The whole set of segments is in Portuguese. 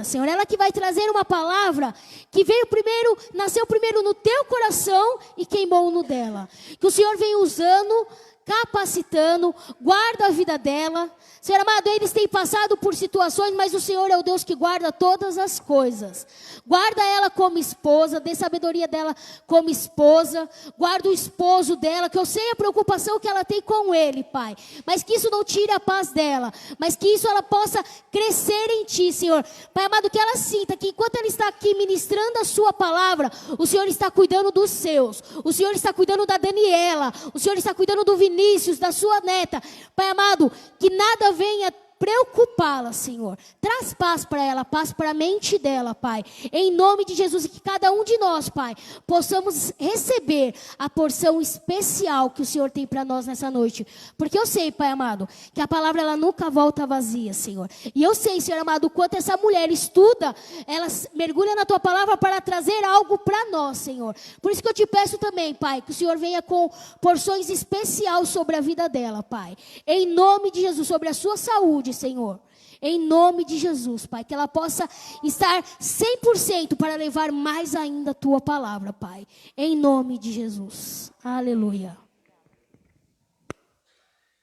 Senhor, ela que vai trazer uma palavra que veio primeiro, nasceu primeiro no teu coração e queimou no dela. Que o Senhor vem usando, capacitando, guarda a vida dela. Senhor amado, eles têm passado por situações, mas o Senhor é o Deus que guarda todas as coisas. Guarda ela como esposa, dê sabedoria dela como esposa. Guarda o esposo dela, que eu sei a preocupação que ela tem com ele, Pai. Mas que isso não tire a paz dela, mas que isso ela possa crescer em Ti, Senhor. Pai amado, que ela sinta que enquanto ela está aqui ministrando a Sua palavra, o Senhor está cuidando dos seus. O Senhor está cuidando da Daniela. O Senhor está cuidando do Vinícius, da sua neta. Pai amado, que nada venha preocupá-la, Senhor. Traz paz para ela, paz para a mente dela, Pai. Em nome de Jesus, e que cada um de nós, Pai, possamos receber a porção especial que o Senhor tem para nós nessa noite. Porque eu sei, Pai amado, que a palavra ela nunca volta vazia, Senhor. E eu sei, Senhor amado, o quanto essa mulher estuda, ela mergulha na Tua palavra para trazer algo para nós, Senhor. Por isso que eu te peço também, Pai, que o Senhor venha com porções especiais sobre a vida dela, Pai. Em nome de Jesus, sobre a sua saúde, Senhor, em nome de Jesus, Pai, que ela possa estar 100% para levar mais ainda a Tua palavra, Pai, em nome de Jesus, aleluia.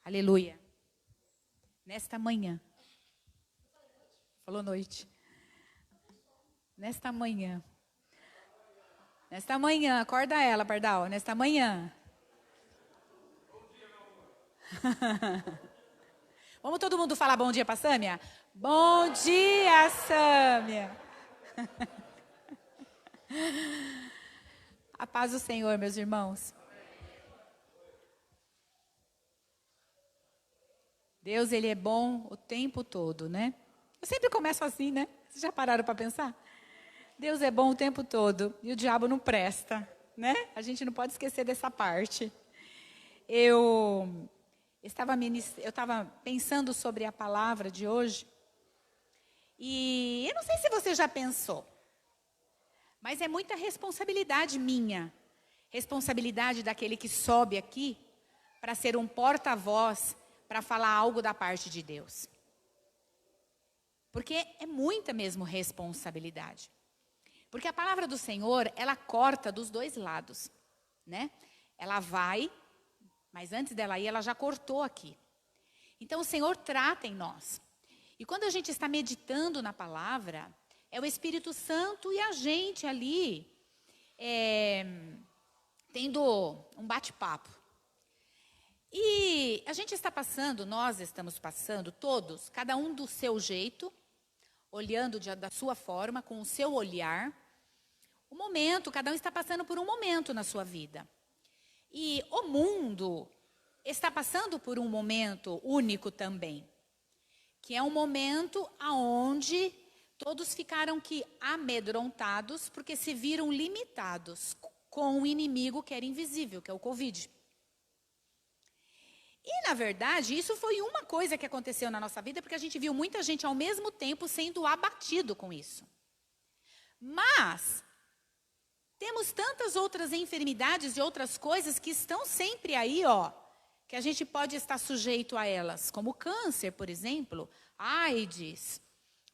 Aleluia. Nesta manhã, falou noite, nesta manhã, acorda ela, Pardal, nesta manhã. Vamos todo mundo falar bom dia para a Sâmia? Bom dia, Sâmia. A paz do Senhor, meus irmãos. Deus, Ele é bom o tempo todo, né? Eu sempre começo assim, né? Vocês já pararam para pensar? Deus é bom o tempo todo e o diabo não presta, né? A gente não pode esquecer dessa parte. Eu estava pensando sobre a palavra de hoje, e eu não sei se você já pensou, mas é muita responsabilidade minha, responsabilidade daquele que sobe aqui para ser um porta-voz, para falar algo da parte de Deus. Porque é muita mesmo responsabilidade. Porque a palavra do Senhor, ela corta dos dois lados, né? Ela vai, mas antes dela ir, ela já cortou aqui. Então, o Senhor trata em nós. E quando a gente está meditando na palavra, é o Espírito Santo e a gente ali, tendo um bate-papo. E a gente está passando, nós estamos passando, todos, cada um do seu jeito, olhando da sua forma, com o seu olhar. O momento, cada um está passando por um momento na sua vida. E o mundo está passando por um momento único também, que é um momento onde todos ficaram amedrontados, porque se viram limitados com o inimigo que era invisível, que é o Covid. E, na verdade, isso foi uma coisa que aconteceu na nossa vida, porque a gente viu muita gente ao mesmo tempo sendo abatido com isso. Mas temos tantas outras enfermidades e outras coisas que estão sempre aí, que a gente pode estar sujeito a elas, como câncer, por exemplo, AIDS,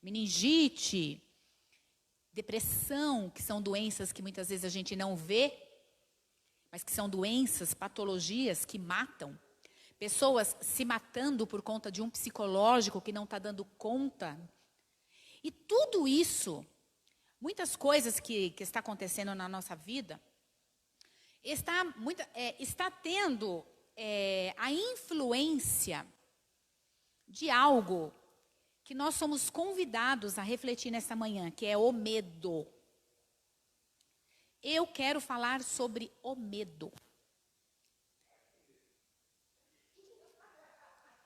meningite, depressão, que são doenças que muitas vezes a gente não vê, mas que são doenças, patologias que matam. Pessoas se matando por conta de um psicológico que não está dando conta. E tudo isso, muitas coisas que está acontecendo na nossa vida, está tendo a influência de algo que nós somos convidados a refletir nesta manhã, que é o medo. Eu quero falar sobre o medo.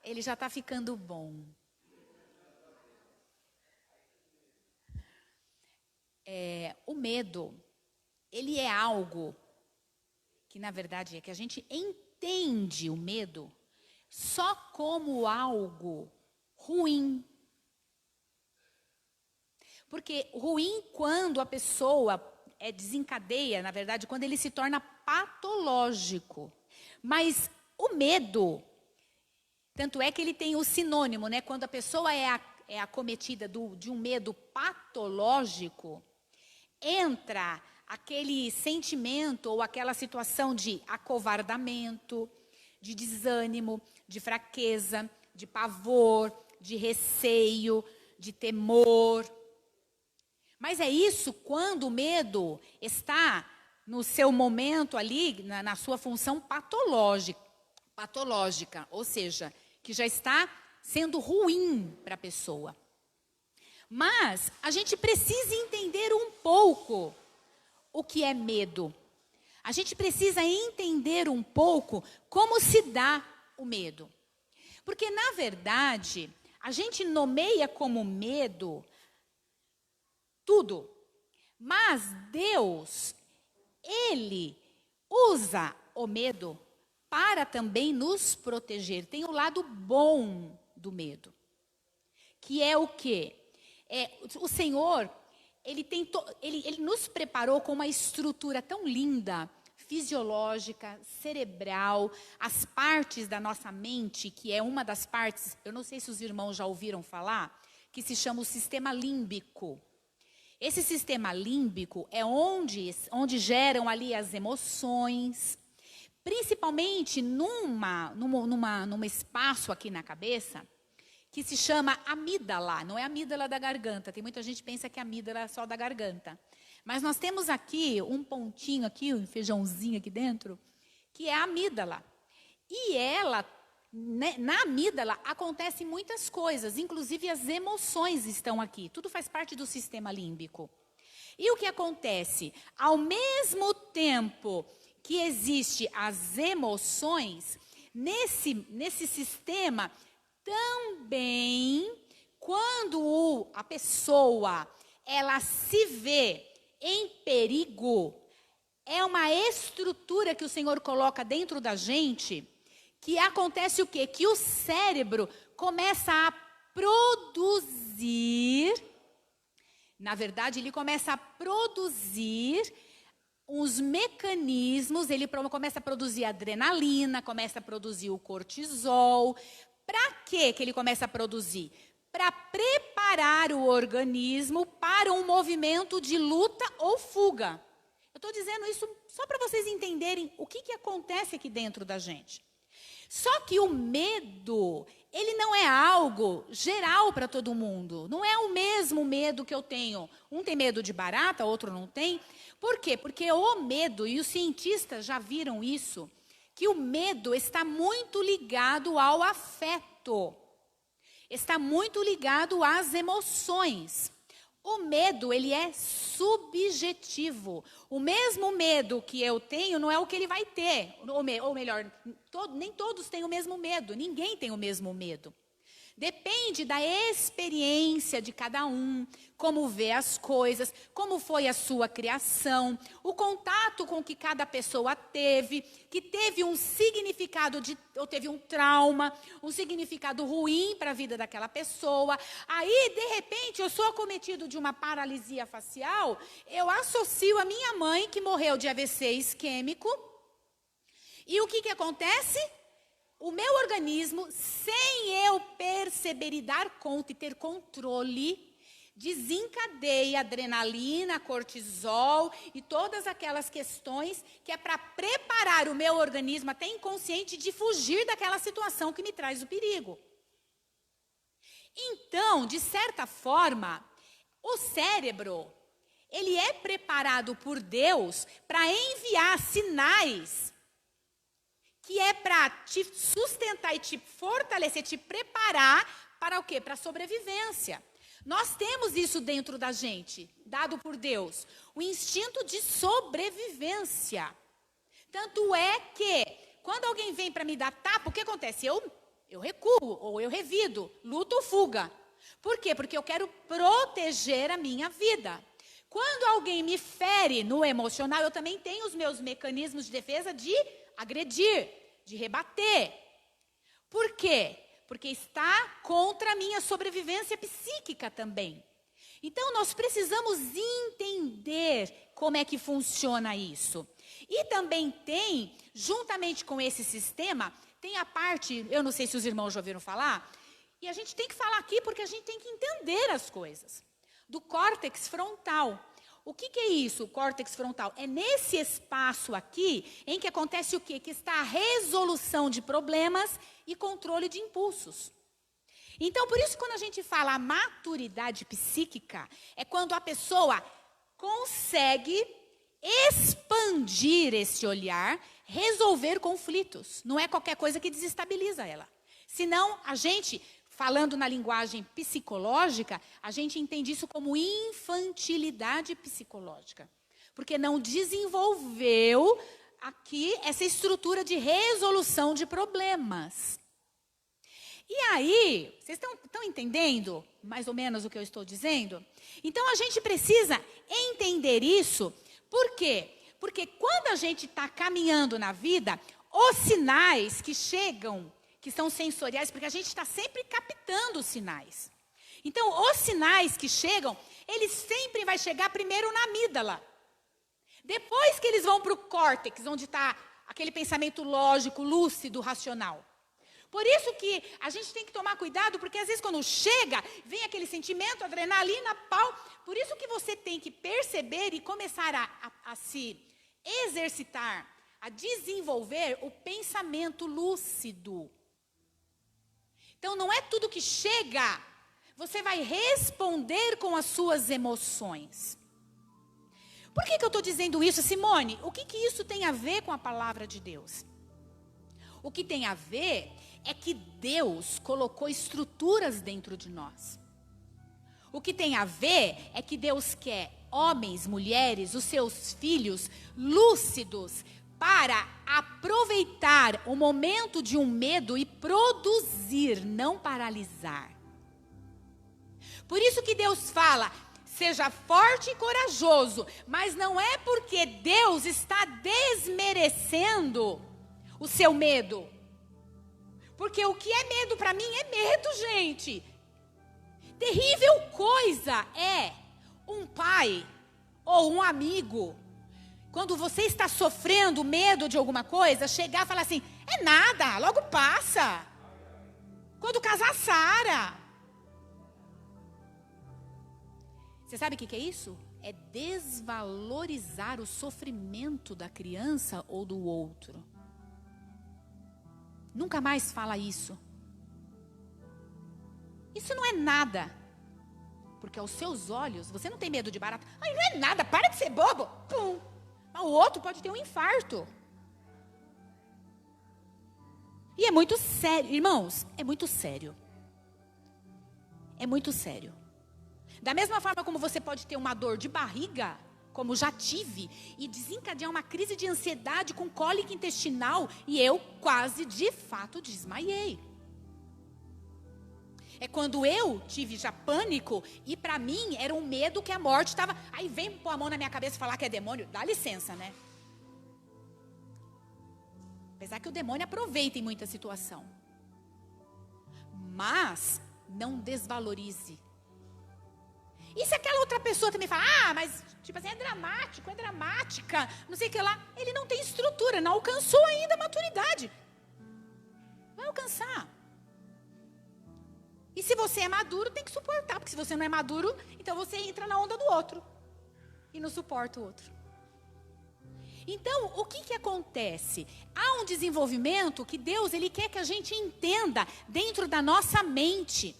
Ele já está ficando bom. O medo, ele é algo que, na verdade, é que a gente entende o medo só como algo ruim. Porque ruim quando a pessoa desencadeia, na verdade, quando ele se torna patológico. Mas o medo, tanto é que ele tem o sinônimo, né? Quando a pessoa é acometida de um medo patológico, entra aquele sentimento ou aquela situação de acovardamento, de desânimo, de fraqueza, de pavor, de receio, de temor. Mas é isso quando o medo está no seu momento ali, na sua função patológica, ou seja, que já está sendo ruim para a pessoa. Mas a gente precisa entender um pouco o que é medo. A gente precisa entender um pouco como se dá o medo. Porque, na verdade, a gente nomeia como medo tudo. Mas Deus, Ele usa o medo para também nos proteger. Tem o lado bom do medo. Que é o quê? O Senhor, Ele nos preparou com uma estrutura tão linda, fisiológica, cerebral, as partes da nossa mente, que é uma das partes, eu não sei se os irmãos já ouviram falar, que se chama o sistema límbico. Esse sistema límbico é onde geram ali as emoções, principalmente num espaço aqui na cabeça, que se chama amígdala. Não é a amígdala da garganta. Tem muita gente que pensa que a amígdala é só da garganta. Mas nós temos aqui um pontinho aqui, um feijãozinho aqui dentro, que é a amígdala. E ela, na amígdala, acontecem muitas coisas, inclusive as emoções estão aqui. Tudo faz parte do sistema límbico. E o que acontece? Ao mesmo tempo que existem as emoções, nesse sistema, também, quando a pessoa ela se vê em perigo, é uma estrutura que o Senhor coloca dentro da gente, que acontece o quê? Que o cérebro começa a produzir, na verdade, ele começa a produzir uns mecanismos, ele começa a produzir adrenalina, começa a produzir o cortisol. Para que ele começa a produzir? Para preparar o organismo para um movimento de luta ou fuga. Eu estou dizendo isso só para vocês entenderem o que acontece aqui dentro da gente. Só que o medo, ele não é algo geral para todo mundo. Não é o mesmo medo que eu tenho. Um tem medo de barata, outro não tem. Por quê? Porque o medo, e os cientistas já viram isso, que o medo está muito ligado ao afeto. Está muito ligado às emoções. O medo, ele é subjetivo. O mesmo medo que eu tenho não é o que ele vai ter. Ou melhor, nem todos têm o mesmo medo. Ninguém tem o mesmo medo. Depende da experiência de cada um, como vê as coisas, como foi a sua criação, o contato com que cada pessoa teve, que teve um significado, ou teve um trauma, um significado ruim para a vida daquela pessoa. Aí, de repente, eu sou acometido de uma paralisia facial, eu associo a minha mãe, que morreu de AVC isquêmico, e o que acontece? O meu organismo, sem eu perceber e dar conta e ter controle, desencadeia adrenalina, cortisol e todas aquelas questões que é para preparar o meu organismo, até inconsciente, de fugir daquela situação que me traz o perigo. Então, de certa forma, o cérebro, ele é preparado por Deus para enviar sinais que é para te sustentar e te fortalecer, te preparar para o quê? Para a sobrevivência. Nós temos isso dentro da gente, dado por Deus, o instinto de sobrevivência. Tanto é que, quando alguém vem para me dar tapa, o que acontece? Eu recuo, ou eu revido, luta ou fuga. Por quê? Porque eu quero proteger a minha vida. Quando alguém me fere no emocional, eu também tenho os meus mecanismos de defesa de agredir, de rebater. Por quê? Porque está contra a minha sobrevivência psíquica também. Então, nós precisamos entender como é que funciona isso. E também tem, juntamente com esse sistema, tem a parte, eu não sei se os irmãos já ouviram falar, E a gente tem que falar aqui porque a gente tem que entender as coisas. Do córtex frontal. O que é isso, o córtex frontal? É nesse espaço aqui em que acontece o quê? Que está a resolução de problemas e controle de impulsos. Então, por isso, quando a gente fala a maturidade psíquica, é quando a pessoa consegue expandir esse olhar, resolver conflitos. Não é qualquer coisa que desestabiliza ela. Senão, a gente, falando na linguagem psicológica, a gente entende isso como infantilidade psicológica. Porque não desenvolveu aqui essa estrutura de resolução de problemas. E aí, vocês estão entendendo mais ou menos o que eu estou dizendo? Então, a gente precisa entender isso. Por quê? Porque quando a gente está caminhando na vida, os sinais que chegam, que são sensoriais, porque a gente está sempre captando os sinais. Então, os sinais que chegam, eles sempre vão chegar primeiro na amígdala. Depois que eles vão para o córtex, onde está aquele pensamento lógico, lúcido, racional. Por isso que a gente tem que tomar cuidado, porque às vezes quando chega, vem aquele sentimento, adrenalina, pau. Por isso que você tem que perceber e começar a se exercitar, a desenvolver o pensamento lúcido. Então não é tudo que chega, você vai responder com as suas emoções. Por que eu estou dizendo isso, Simone? O que isso tem a ver com a palavra de Deus? O que tem a ver é que Deus colocou estruturas dentro de nós. O que tem a ver é que Deus quer homens, mulheres, os seus filhos lúcidos para aproveitar o momento de um medo e produzir, não paralisar. Por isso que Deus fala, seja forte e corajoso, mas não é porque Deus está desmerecendo o seu medo. Porque o que é medo para mim é medo, gente. Terrível coisa é um pai ou um amigo, quando você está sofrendo medo de alguma coisa, chegar e falar assim, é nada, logo passa. Quando casar, sara. Você sabe o que é isso? É desvalorizar o sofrimento da criança ou do outro. Nunca mais fala isso. Isso não é nada. Porque aos seus olhos, você não tem medo de barata. Ai, não é nada, para de ser bobo. Pum. Mas o outro pode ter um infarto. E é muito sério. Irmãos, é muito sério. É muito sério. Da mesma forma como você pode ter uma dor de barriga, como já tive, e desencadear uma crise de ansiedade com cólica intestinal, e eu quase, de fato, desmaiei. É quando eu tive já pânico, e para mim era um medo que a morte estava... Aí vem pôr a mão na minha cabeça e falar que é demônio, dá licença, né? Apesar que o demônio aproveita em muita situação. Mas não desvalorize. E se aquela outra pessoa também fala, mas tipo assim, é dramático, é dramática, não sei o que lá. Ele não tem estrutura, não alcançou ainda a maturidade. Vai alcançar. E se você é maduro, tem que suportar. Porque se você não é maduro, então você entra na onda do outro. E não suporta o outro. Então, o que acontece? Há um desenvolvimento que Deus, Ele quer que a gente entenda dentro da nossa mente.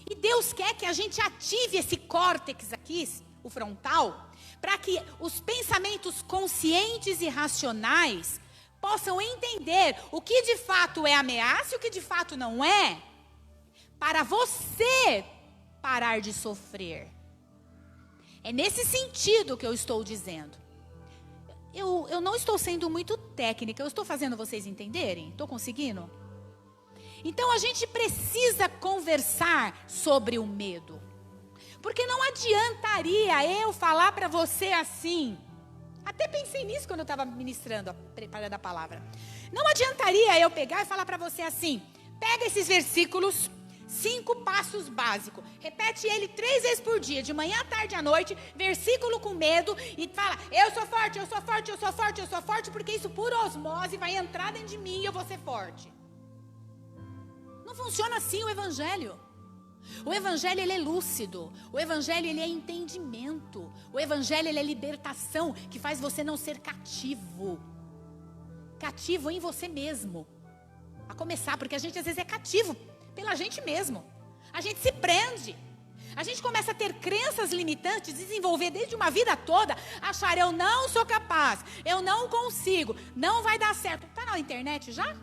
E Deus quer que a gente ative esse córtex aqui, o frontal, para que os pensamentos conscientes e racionais possam entender o que de fato é ameaça e o que de fato não é, para você parar de sofrer. É nesse sentido que eu estou dizendo. Eu não estou sendo muito técnica, eu estou fazendo vocês entenderem? Estou conseguindo? Então a gente precisa conversar sobre o medo. Porque não adiantaria eu falar para você assim. Até pensei nisso quando eu estava ministrando, preparando a palavra. Não adiantaria eu pegar e falar para você assim. Pega esses versículos, 5 passos básicos. Repete ele 3 vezes por dia, de manhã, à tarde e à noite. Versículo com medo e fala, eu sou forte, eu sou forte, eu sou forte, eu sou forte. Porque isso por osmose vai entrar dentro de mim e eu vou ser forte. Não funciona assim o evangelho. O evangelho, ele é lúcido. O evangelho, ele é entendimento. O evangelho, ele é libertação, que faz você não ser cativo. Cativo em você mesmo. A começar, porque a gente às vezes é cativo pela gente mesmo. A gente se prende. A gente começa a ter crenças limitantes, desenvolver desde uma vida toda, achar eu não sou capaz, eu não consigo, não vai dar certo. Está na internet já?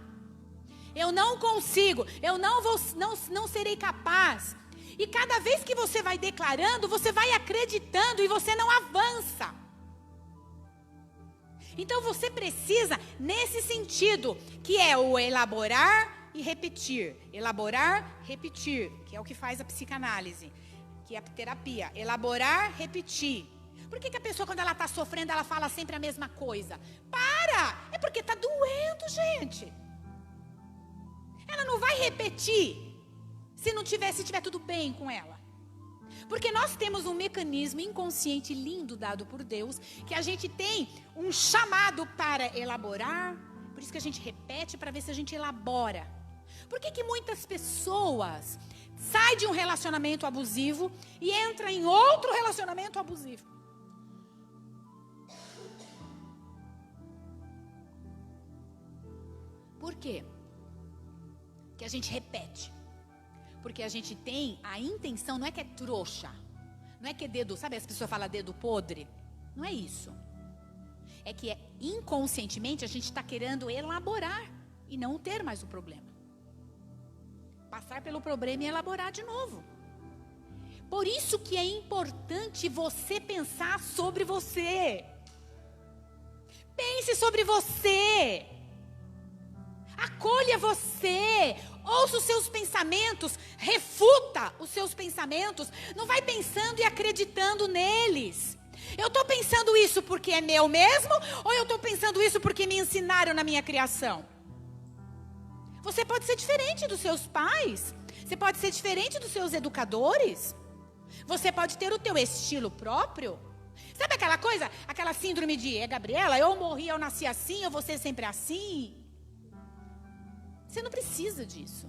Eu não consigo, eu não serei capaz. E cada vez que você vai declarando, você vai acreditando e você não avança. Então você precisa, nesse sentido, que é o elaborar e repetir. Elaborar, repetir, que é o que faz a psicanálise, que é a terapia. Elaborar, repetir. Por que a pessoa, quando ela está sofrendo, ela fala sempre a mesma coisa? Para! É porque está doendo, gente. Ela não vai repetir se tiver tudo bem com ela. Porque nós temos um mecanismo inconsciente lindo dado por Deus, que a gente tem um chamado para elaborar. Por isso que a gente repete, para ver se a gente elabora. Por que muitas pessoas saem de um relacionamento abusivo e entram em outro relacionamento abusivo? Por quê? Que a gente repete. Porque a gente tem a intenção, não é que é trouxa, não é que é dedo, sabe as pessoas falam dedo podre? Não é isso. É que inconscientemente a gente está querendo elaborar e não ter mais o problema. Passar pelo problema e elaborar de novo. Por isso que é importante você pensar sobre você. Pense sobre você. Acolha você. Ouça os seus pensamentos, refuta os seus pensamentos, não vai pensando e acreditando neles. Eu estou pensando isso porque é meu mesmo, ou eu estou pensando isso porque me ensinaram na minha criação? Você pode ser diferente dos seus pais, você pode ser diferente dos seus educadores, você pode ter o teu estilo próprio. Sabe aquela coisa, aquela síndrome de Gabriela, eu morri, eu nasci assim, eu vou ser sempre assim? Você não precisa disso.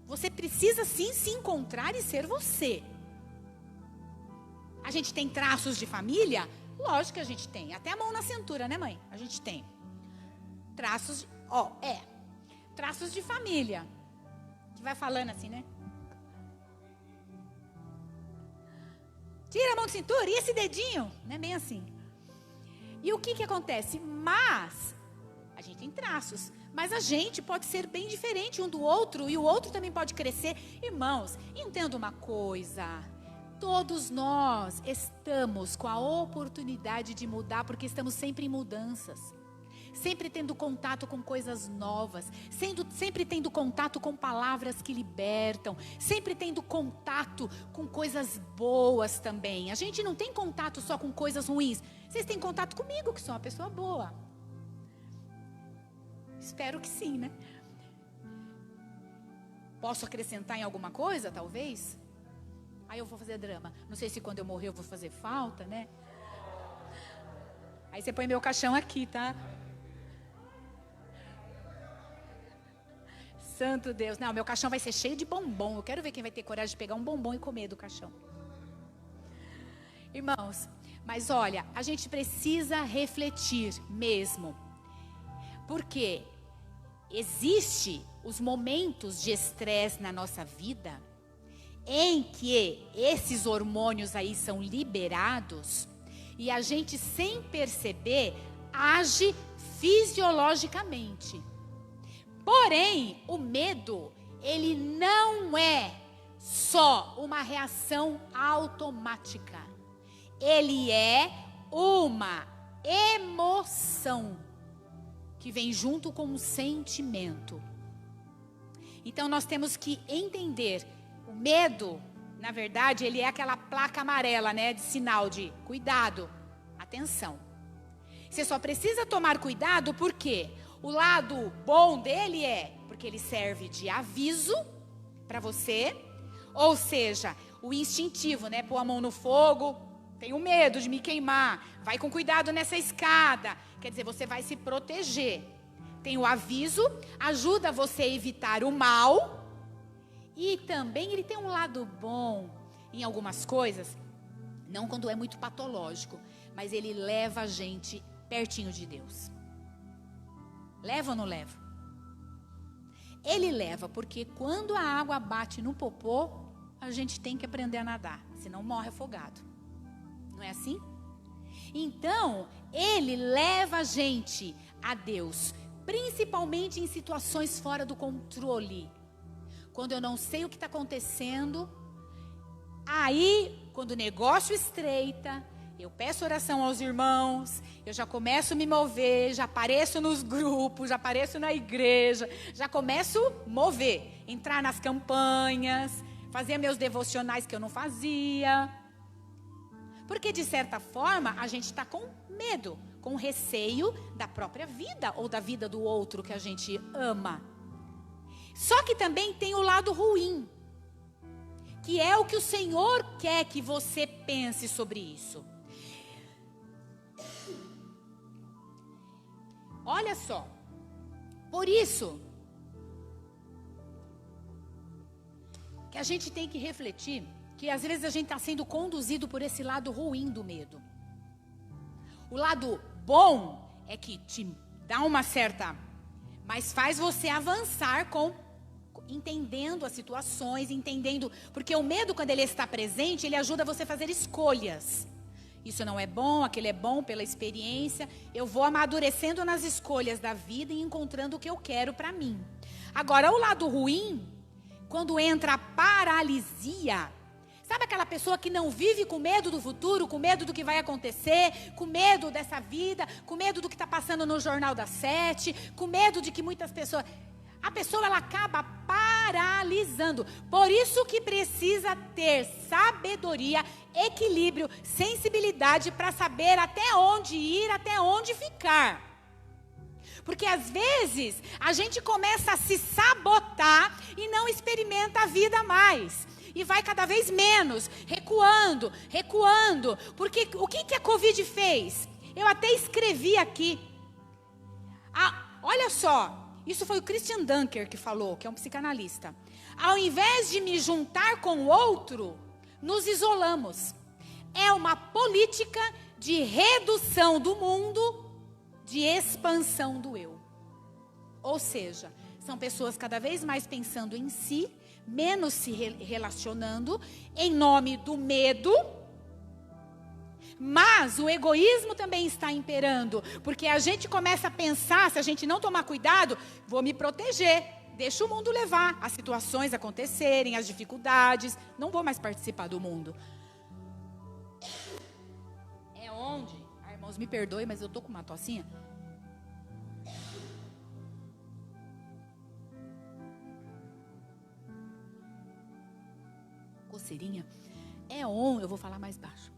Você precisa sim se encontrar e ser você. A gente tem traços de família? Lógico que a gente tem. Até a mão na cintura, né, mãe? A gente tem. Traços, traços de família. Que vai falando assim, né? Tira a mão de cintura, e esse dedinho? Não é bem assim. E o que acontece? Mas a gente tem traços. Mas a gente pode ser bem diferente um do outro e o outro também pode crescer. Irmãos, entenda uma coisa. Todos nós estamos com a oportunidade de mudar porque estamos sempre em mudanças. Sempre tendo contato com coisas novas. Sempre tendo contato com palavras que libertam. Sempre tendo contato com coisas boas também. A gente não tem contato só com coisas ruins. Vocês têm contato comigo, que sou uma pessoa boa. Espero que sim, né? Posso acrescentar em alguma coisa, talvez? Aí eu vou fazer drama. Não sei se quando eu morrer eu vou fazer falta, né? Aí você põe meu caixão aqui, tá? Santo Deus. Não, meu caixão vai ser cheio de bombom. Eu quero ver quem vai ter coragem de pegar um bombom e comer do caixão. Irmãos, mas olha, a gente precisa refletir mesmo. Porque existe os momentos de estresse na nossa vida em que esses hormônios aí são liberados e a gente, sem perceber, age fisiologicamente. Porém, o medo, ele não é só uma reação automática. Ele é uma emoção que vem junto com um sentimento. Então nós temos que entender, o medo, na verdade, ele é aquela placa amarela, né, de sinal de cuidado, atenção. Você só precisa tomar cuidado porque o lado bom dele porque ele serve de aviso para você, ou seja, o instintivo, né, pôr a mão no fogo, tenho medo de me queimar, vai com cuidado nessa escada. Quer dizer, você vai se proteger. Tem o aviso, ajuda você a evitar o mal. E também ele tem um lado bom em algumas coisas, não quando é muito patológico, mas ele leva a gente pertinho de Deus. Leva ou não leva? Ele leva, porque quando a água bate no popô, a gente tem que aprender a nadar, senão morre afogado. Não é assim? Então, ele leva a gente a Deus, principalmente em situações fora do controle. Quando eu não sei o que está acontecendo, aí, quando o negócio estreita, eu peço oração aos irmãos, eu já começo a me mover, já apareço nos grupos, já apareço na igreja, já começo a mover, entrar nas campanhas, fazer meus devocionais que eu não fazia. Porque, de certa forma, a gente está com medo, com receio da própria vida ou da vida do outro que a gente ama. Só que também tem o lado ruim, que é o que o Senhor quer que você pense sobre isso. Olha só, por isso que a gente tem que refletir que às vezes a gente está sendo conduzido por esse lado ruim do medo. O lado bom é que te dá uma certa, mas faz você avançar entendendo as situações, entendendo, porque o medo, quando ele está presente, ele ajuda você a fazer escolhas. Isso não é bom, aquele é bom pela experiência. Eu vou amadurecendo nas escolhas da vida e encontrando o que eu quero para mim. Agora, o lado ruim, quando entra a paralisia, sabe aquela pessoa que não vive com medo do futuro, com medo do que vai acontecer, com medo dessa vida, com medo do que está passando no Jornal das 7, com medo de que muitas pessoas... A pessoa, ela acaba paralisando. Por isso que precisa ter sabedoria, equilíbrio, sensibilidade para saber até onde ir, até onde ficar. Porque às vezes a gente começa a se sabotar e não experimenta a vida mais. E vai cada vez menos, recuando. Porque o que a Covid fez? Eu até escrevi aqui. Olha só. Isso foi o Christian Dunker que falou, que é um psicanalista. Ao invés de me juntar com o outro, nos isolamos. É uma política de redução do mundo, de expansão do eu. Ou seja, são pessoas cada vez mais pensando em si, menos se relacionando, em nome do medo. Mas o egoísmo também está imperando, porque a gente começa a pensar, se a gente não tomar cuidado, vou me proteger, deixa o mundo levar, as situações acontecerem, as dificuldades, não vou mais participar do mundo. É onde, irmãos, me perdoem, mas eu tô com uma tossinha. Coceirinha. É onde, eu vou falar mais baixo.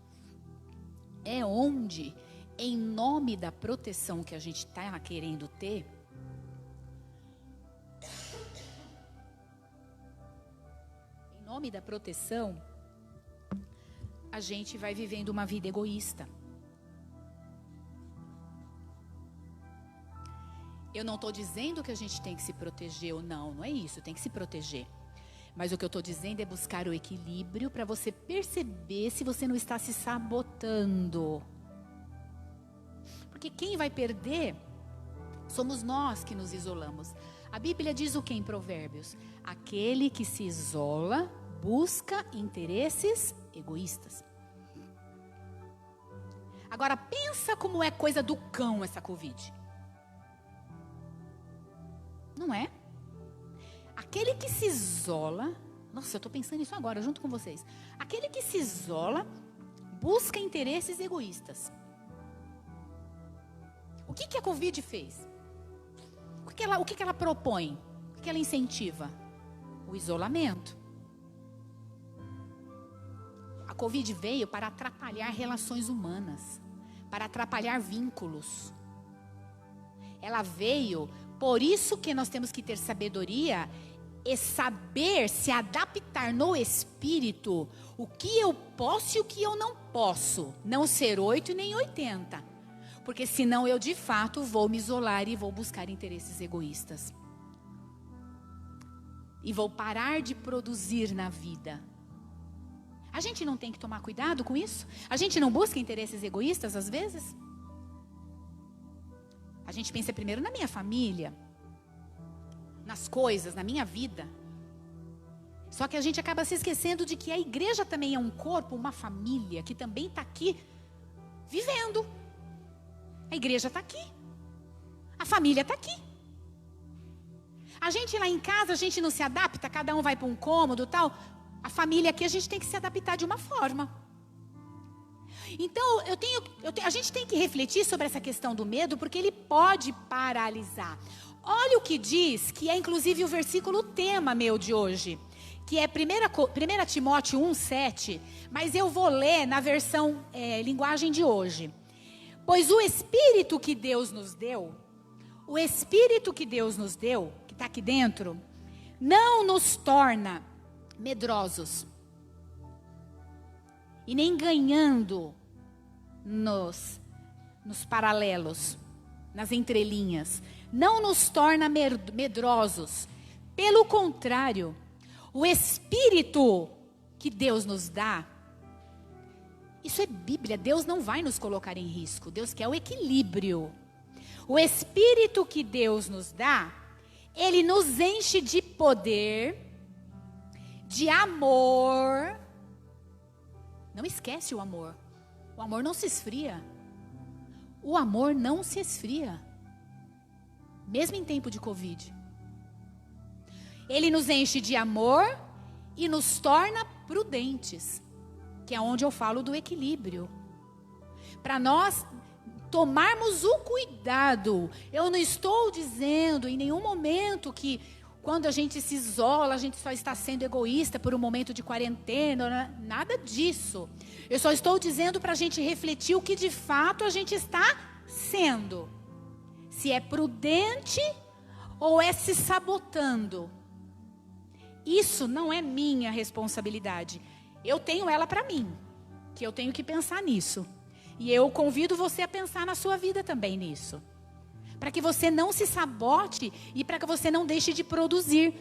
É onde, em nome da proteção que a gente está querendo ter, em nome da proteção, a gente vai vivendo uma vida egoísta. Eu não estou dizendo que a gente tem que se proteger ou não, não é isso, tem que se proteger. Mas o que eu estou dizendo é buscar o equilíbrio para você perceber se você não está se sabotando. Porque quem vai perder somos nós que nos isolamos. A Bíblia diz o que em Provérbios? Aquele que se isola busca interesses egoístas. Agora pensa como é coisa do cão essa Covid. Não é? Aquele que se isola, nossa, eu estou pensando nisso agora, junto com vocês. Aquele que se isola, busca interesses egoístas. O que a Covid fez? O que ela propõe? O que ela incentiva? O isolamento. A Covid veio para atrapalhar relações humanas, para atrapalhar vínculos. Ela veio, por isso que nós temos que ter sabedoria e saber se adaptar no espírito o que eu posso e o que eu não posso. Não ser 8 e nem 80. Porque senão eu de fato vou me isolar e vou buscar interesses egoístas. e vou parar de produzir na vida. A gente não tem que tomar cuidado com isso? A gente não busca interesses egoístas às vezes? A gente pensa primeiro na minha família, nas coisas, na minha vida. Só que a gente acaba se esquecendo de que a igreja também é um corpo, uma família, que também está aqui vivendo. A igreja está aqui. A família está aqui. A gente lá em casa, a gente não se adapta, cada um vai para um cômodo e tal. A família aqui, a gente tem que se adaptar de uma forma. Então, a gente tem que refletir sobre essa questão do medo, porque ele pode paralisar. Olha o que diz, que é inclusive o versículo tema meu de hoje, que é 1 Timóteo 1,7, mas eu vou ler na versão linguagem de hoje. Pois o Espírito que Deus nos deu, que está aqui dentro, não nos torna medrosos, e nem ganhando nos paralelos, nas entrelinhas, não nos torna medrosos. Pelo contrário, o Espírito que Deus nos dá, isso é Bíblia, Deus não vai nos colocar em risco, Deus quer o equilíbrio. O Espírito que Deus nos dá, ele nos enche de poder, de amor. Não esquece o amor. O amor não se esfria. O amor não se esfria. Mesmo em tempo de Covid. Ele nos enche de amor e nos torna prudentes. Que é onde eu falo do equilíbrio. Para nós tomarmos o cuidado. Eu não estou dizendo em nenhum momento que quando a gente se isola, a gente só está sendo egoísta por um momento de quarentena. Nada disso. Eu só estou dizendo para a gente refletir o que de fato a gente está sendo. Se é prudente ou é se sabotando. Isso não é minha responsabilidade. Eu tenho ela para mim. Que eu tenho que pensar nisso. E eu convido você a pensar na sua vida também nisso. Para que você não se sabote e para que você não deixe de produzir.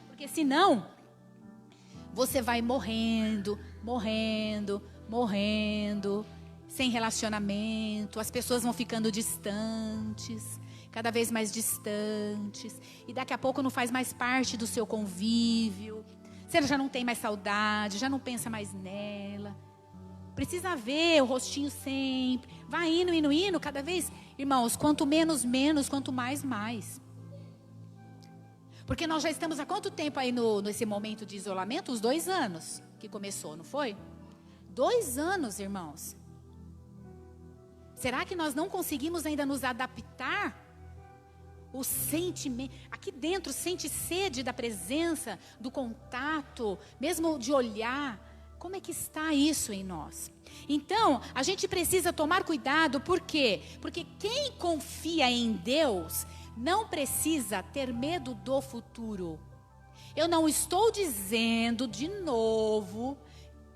Porque senão, você vai morrendo, sem relacionamento. As pessoas vão ficando distantes, cada vez mais distantes. E daqui a pouco não faz mais parte do seu convívio. Você já não tem mais saudade, já não pensa mais nela. Precisa ver o rostinho sempre. Vai indo, cada vez. Irmãos, quanto menos, quanto mais. Porque nós já estamos há quanto tempo aí nesse momento de isolamento? Os 2 anos que começou, não foi? 2 anos, irmãos. Será que nós não conseguimos ainda nos adaptar? O sentimento, aqui dentro sente sede da presença, do contato, mesmo de olhar. Como é que está isso em nós? Então, a gente precisa tomar cuidado, por quê? Porque quem confia em Deus não precisa ter medo do futuro. Eu não estou dizendo de novo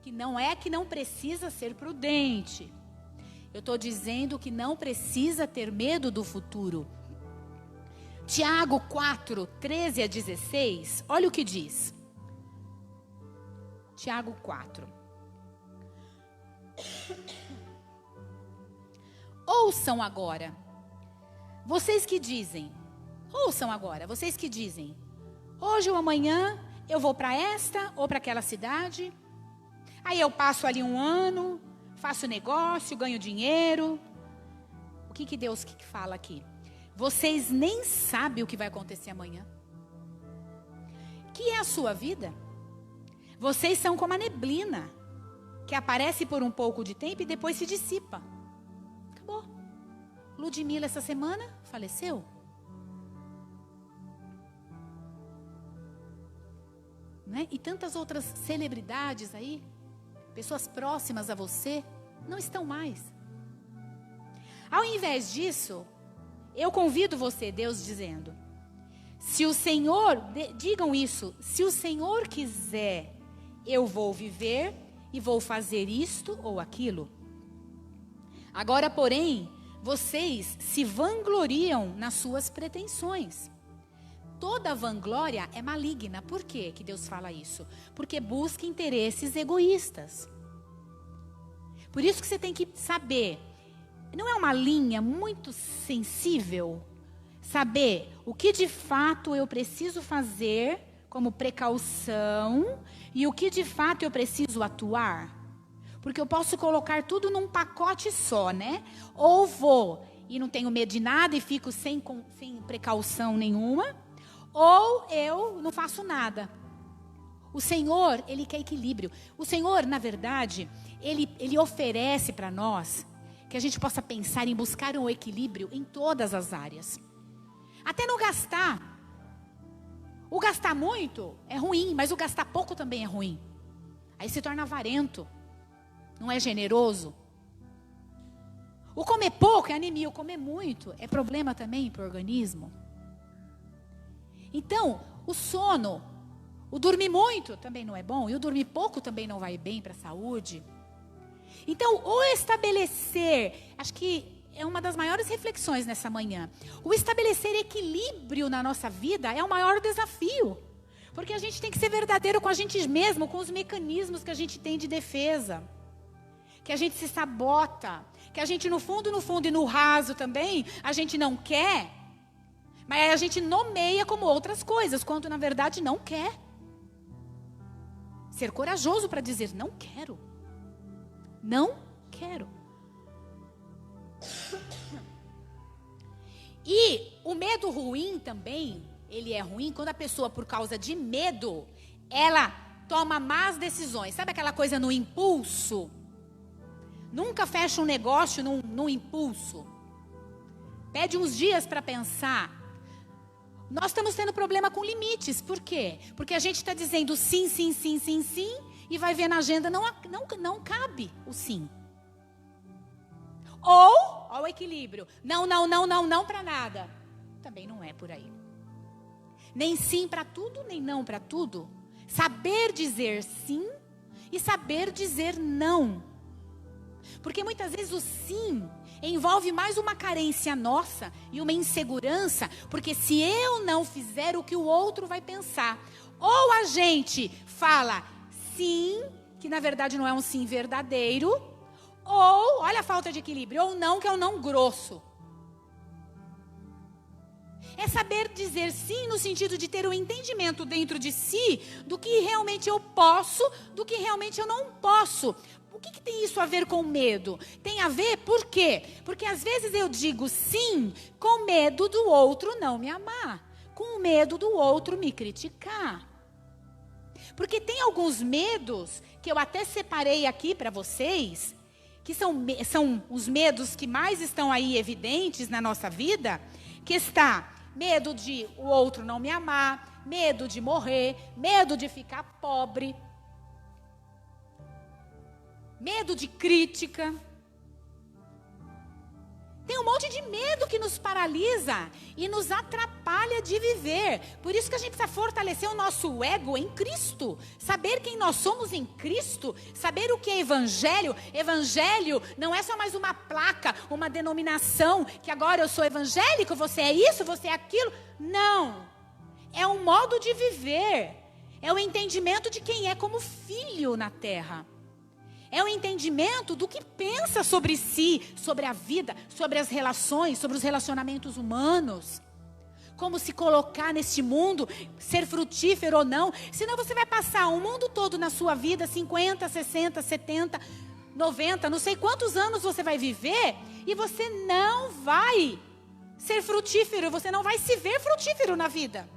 que não precisa ser prudente. Eu estou dizendo que não precisa ter medo do futuro. Tiago 4, 13 a 16, olha o que diz. Tiago 4. Ouçam agora, vocês que dizem, hoje ou amanhã eu vou para esta ou para aquela cidade, aí eu passo ali 1 ano, faço negócio, ganho dinheiro. O que Deus fala aqui? Vocês nem sabem o que vai acontecer amanhã. Que é a sua vida? Vocês são como a neblina, que aparece por um pouco de tempo e depois se dissipa. Acabou. Ludmila essa semana faleceu. Né? E tantas outras celebridades aí, pessoas próximas a você, não estão mais. Ao invés disso, eu convido você, Deus dizendo, se o Senhor, digam isso, se o Senhor quiser, eu vou viver e vou fazer isto ou aquilo. Agora, porém, vocês se vangloriam nas suas pretensões. toda vanglória é maligna. Por quê que Deus fala isso? Porque busca interesses egoístas. Por isso que você tem que saber, não é uma linha muito sensível, saber o que de fato eu preciso fazer como precaução e o que de fato eu preciso atuar? Porque eu posso colocar tudo num pacote só, né? Ou vou e não tenho medo de nada e fico sem precaução nenhuma, ou eu não faço nada. O Senhor, Ele quer equilíbrio. O Senhor, na verdade, Ele oferece para nós que a gente possa pensar em buscar um equilíbrio em todas as áreas. Até não gastar. O gastar muito é ruim, mas o gastar pouco também é ruim. Aí se torna avarento, não é generoso. O comer pouco é anemia, o comer muito é problema também para o organismo. Então, o sono, o dormir muito também não é bom, e o dormir pouco também não vai bem para a saúde. Então, o estabelecer, acho que é uma das maiores reflexões nessa manhã. O estabelecer equilíbrio na nossa vida é o maior desafio. Porque a gente tem que ser verdadeiro com a gente mesmo, com os mecanismos que a gente tem de defesa. Que a gente se sabota. Que a gente no fundo e no raso também, a gente não quer. Mas a gente nomeia como outras coisas, quando na verdade não quer. Ser corajoso para dizer, não quero. Não quero. E o medo ruim também, ele é ruim quando a pessoa, por causa de medo, ela toma más decisões. Sabe aquela coisa no impulso? Nunca fecha um negócio no impulso. Pede uns dias para pensar. Nós estamos tendo problema com limites. Por quê? Porque a gente está dizendo sim, sim, sim, sim, sim, e vai ver na agenda, não cabe o sim. Ou, ao equilíbrio, não para nada. Também não é por aí. Nem sim para tudo, nem não para tudo. Saber dizer sim e saber dizer não. Porque muitas vezes o sim envolve mais uma carência nossa e uma insegurança. Porque se eu não fizer, o que o outro vai pensar? Ou a gente fala sim, que na verdade não é um sim verdadeiro. Ou, olha a falta de equilíbrio, ou não, que é um não grosso. É saber dizer sim no sentido de ter um entendimento dentro de si do que realmente eu posso, do que realmente eu não posso. O que tem isso a ver com medo? Tem a ver, por quê? Porque às vezes eu digo sim com medo do outro não me amar, com medo do outro me criticar. Porque tem alguns medos que eu até separei aqui para vocês, que são os medos que mais estão aí evidentes na nossa vida, que está medo de o outro não me amar, medo de morrer, medo de ficar pobre, medo de crítica. Tem um monte de medo que nos paralisa e nos atrapalha de viver. Por isso que a gente precisa fortalecer o nosso ego em Cristo. Saber quem nós somos em Cristo. Saber o que é evangelho. Evangelho não é só mais uma placa, uma denominação. Que agora eu sou evangélico, você é isso, você é aquilo. Não. É um modo de viver. É o entendimento de quem é como filho na terra. É o entendimento do que pensa sobre si, sobre a vida, sobre as relações, sobre os relacionamentos humanos. Como se colocar neste mundo, ser frutífero ou não. Senão você vai passar o mundo todo na sua vida, 50, 60, 70, 90, não sei quantos anos você vai viver, e você não vai ser frutífero, você não vai se ver frutífero na vida.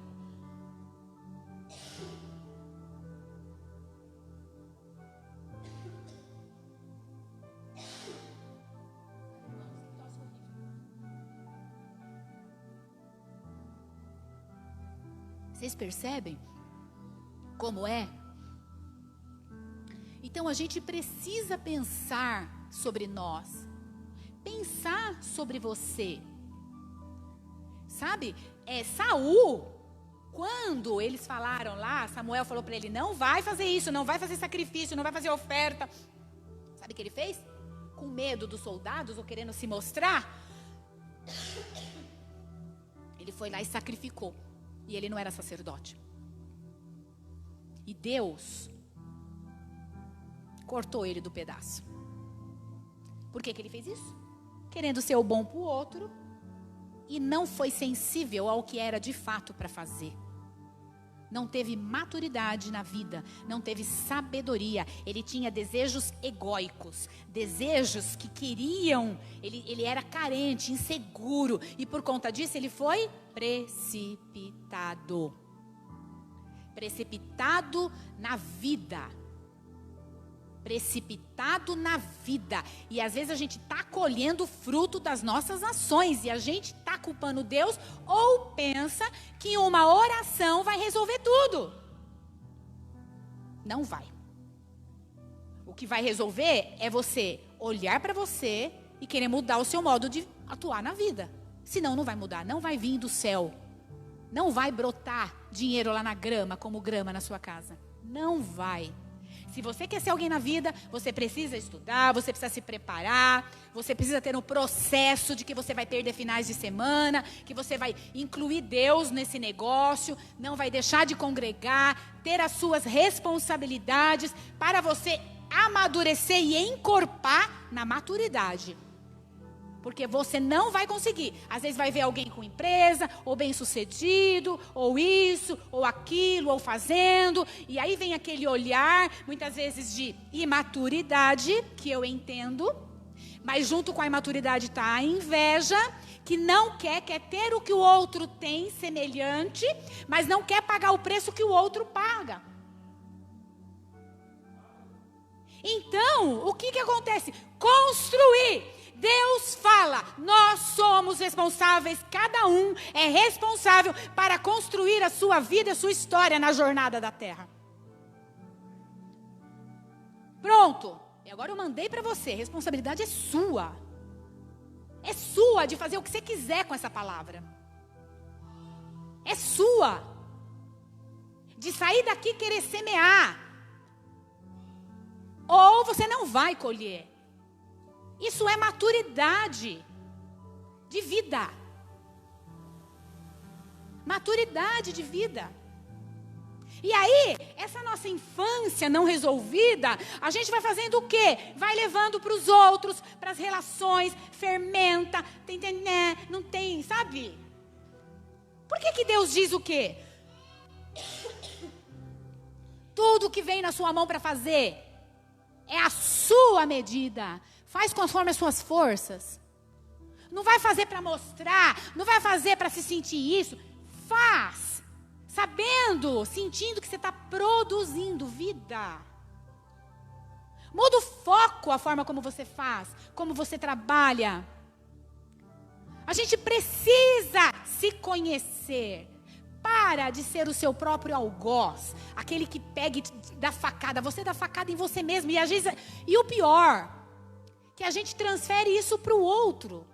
Vocês percebem como é? Então a gente precisa pensar sobre nós. Pensar sobre você. Sabe? Saul, quando eles falaram lá, Samuel falou para ele, não vai fazer isso, não vai fazer sacrifício, não vai fazer oferta. Sabe o que ele fez? Com medo dos soldados ou querendo se mostrar, ele foi lá e sacrificou. E ele não era sacerdote. E Deus cortou ele do pedaço. Por que ele fez isso? Querendo ser o bom para o outro. E não foi sensível ao que era de fato para fazer. Não teve maturidade na vida, não teve sabedoria. Ele tinha desejos egóicos, desejos que queriam. Ele era carente, inseguro. E por conta disso ele foi precipitado. Precipitado na vida. Precipitado na vida. E às vezes a gente está colhendo o fruto das nossas ações. E a gente está culpando Deus ou pensa que uma oração vai resolver tudo. Não vai. O que vai resolver é você olhar para você e querer mudar o seu modo de atuar na vida. Senão não vai mudar, não vai vir do céu. Não vai brotar dinheiro lá na grama, como grama na sua casa. Não vai. Se você quer ser alguém na vida, você precisa estudar, você precisa se preparar, você precisa ter um processo de que você vai perder finais de semana, que você vai incluir Deus nesse negócio, não vai deixar de congregar, ter as suas responsabilidades para você amadurecer e encorpar na maturidade. Porque você não vai conseguir. Às vezes vai ver alguém com empresa, ou bem-sucedido, ou isso, ou aquilo, ou fazendo. E aí vem aquele olhar, muitas vezes de imaturidade, que eu entendo. Mas junto com a imaturidade está a inveja, que não quer ter o que o outro tem semelhante, mas não quer pagar o preço que o outro paga. Então, o que acontece? Construir. Deus fala, nós somos responsáveis, cada um é responsável para construir a sua vida, a sua história na jornada da terra. Pronto, e agora eu mandei para você, a responsabilidade é sua. É sua de fazer o que você quiser com essa palavra. É sua. De sair daqui e querer semear. Ou você não vai colher. Isso é maturidade de vida. Maturidade de vida. E aí, essa nossa infância não resolvida, a gente vai fazendo o quê? Vai levando para os outros, para as relações, fermenta, não tem, sabe? Por que Deus diz o quê? Tudo que vem na sua mão para fazer é a sua medida. Faz conforme as suas forças. Não vai fazer para mostrar, não vai fazer para se sentir isso. Faz, sabendo, sentindo que você está produzindo vida. Muda o foco, a forma como você faz, como você trabalha. A gente precisa se conhecer. Para de ser o seu próprio algoz, aquele que pega e dá facada. Você dá facada em você mesmo. E às vezes, e o pior, que a gente transfere isso para o outro.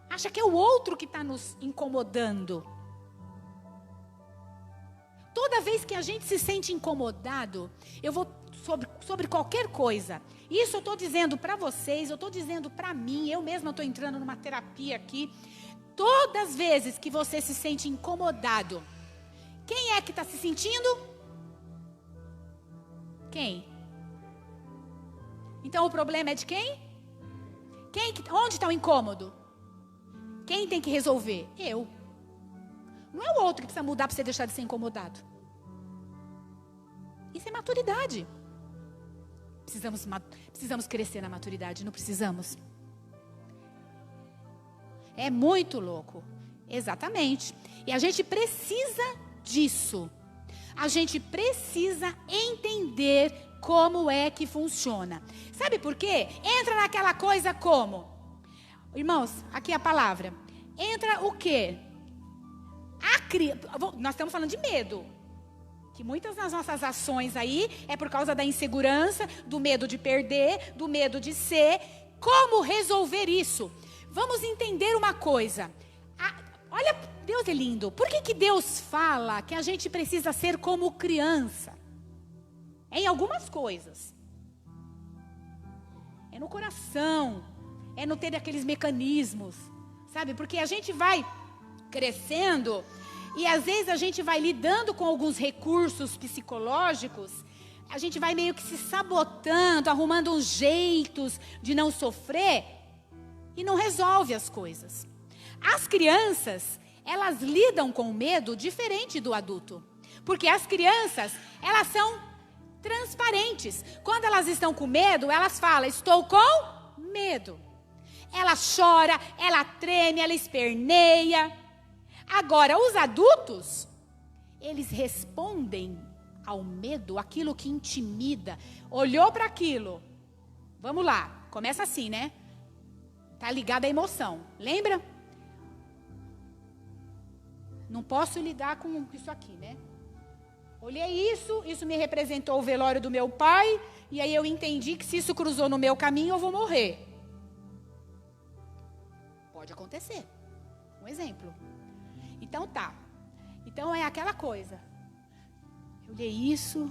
Acha que é o outro que está nos incomodando. Toda vez que a gente se sente incomodado, eu vou sobre qualquer coisa. Isso eu estou dizendo para vocês, eu estou dizendo para mim, eu mesma estou entrando numa terapia aqui. Todas as vezes que você se sente incomodado, quem é que está se sentindo? Quem? Então o problema é de quem? Onde está o incômodo? Quem tem que resolver? Eu. Não é o outro que precisa mudar para você deixar de ser incomodado. Isso é maturidade. Precisamos crescer na maturidade, não precisamos? É muito louco. Exatamente. E a gente precisa disso. A gente precisa entender como é que funciona. Sabe por quê? Entra naquela coisa como... Irmãos, aqui a palavra. Entra o quê? Nós estamos falando de medo. Que muitas das nossas ações aí é por causa da insegurança, do medo de perder, do medo de ser. Como resolver isso? Vamos entender uma coisa. Olha, Deus é lindo. Por que Deus fala que a gente precisa ser como criança? É em algumas coisas. É no coração. É no ter aqueles mecanismos. Sabe? Porque a gente vai crescendo E às vezes a gente vai lidando com alguns recursos psicológicos, a gente vai meio que se sabotando, arrumando uns jeitos de não sofrer e não resolve as coisas. As crianças, elas lidam com o medo diferente do adulto. Porque as crianças, elas são transparentes. Quando elas estão com medo, elas falam, estou com medo. Ela chora, ela treme, ela esperneia. Agora, os adultos, eles respondem ao medo, aquilo que intimida. Olhou para aquilo. Vamos lá, começa assim, né? Tá ligado à emoção, lembra? Não posso lidar com isso aqui, né? Olhei isso me representou o velório do meu pai, e aí eu entendi que se isso cruzou no meu caminho, eu vou morrer. Pode acontecer. Um exemplo. Então tá. Então é aquela coisa. Eu olhei isso.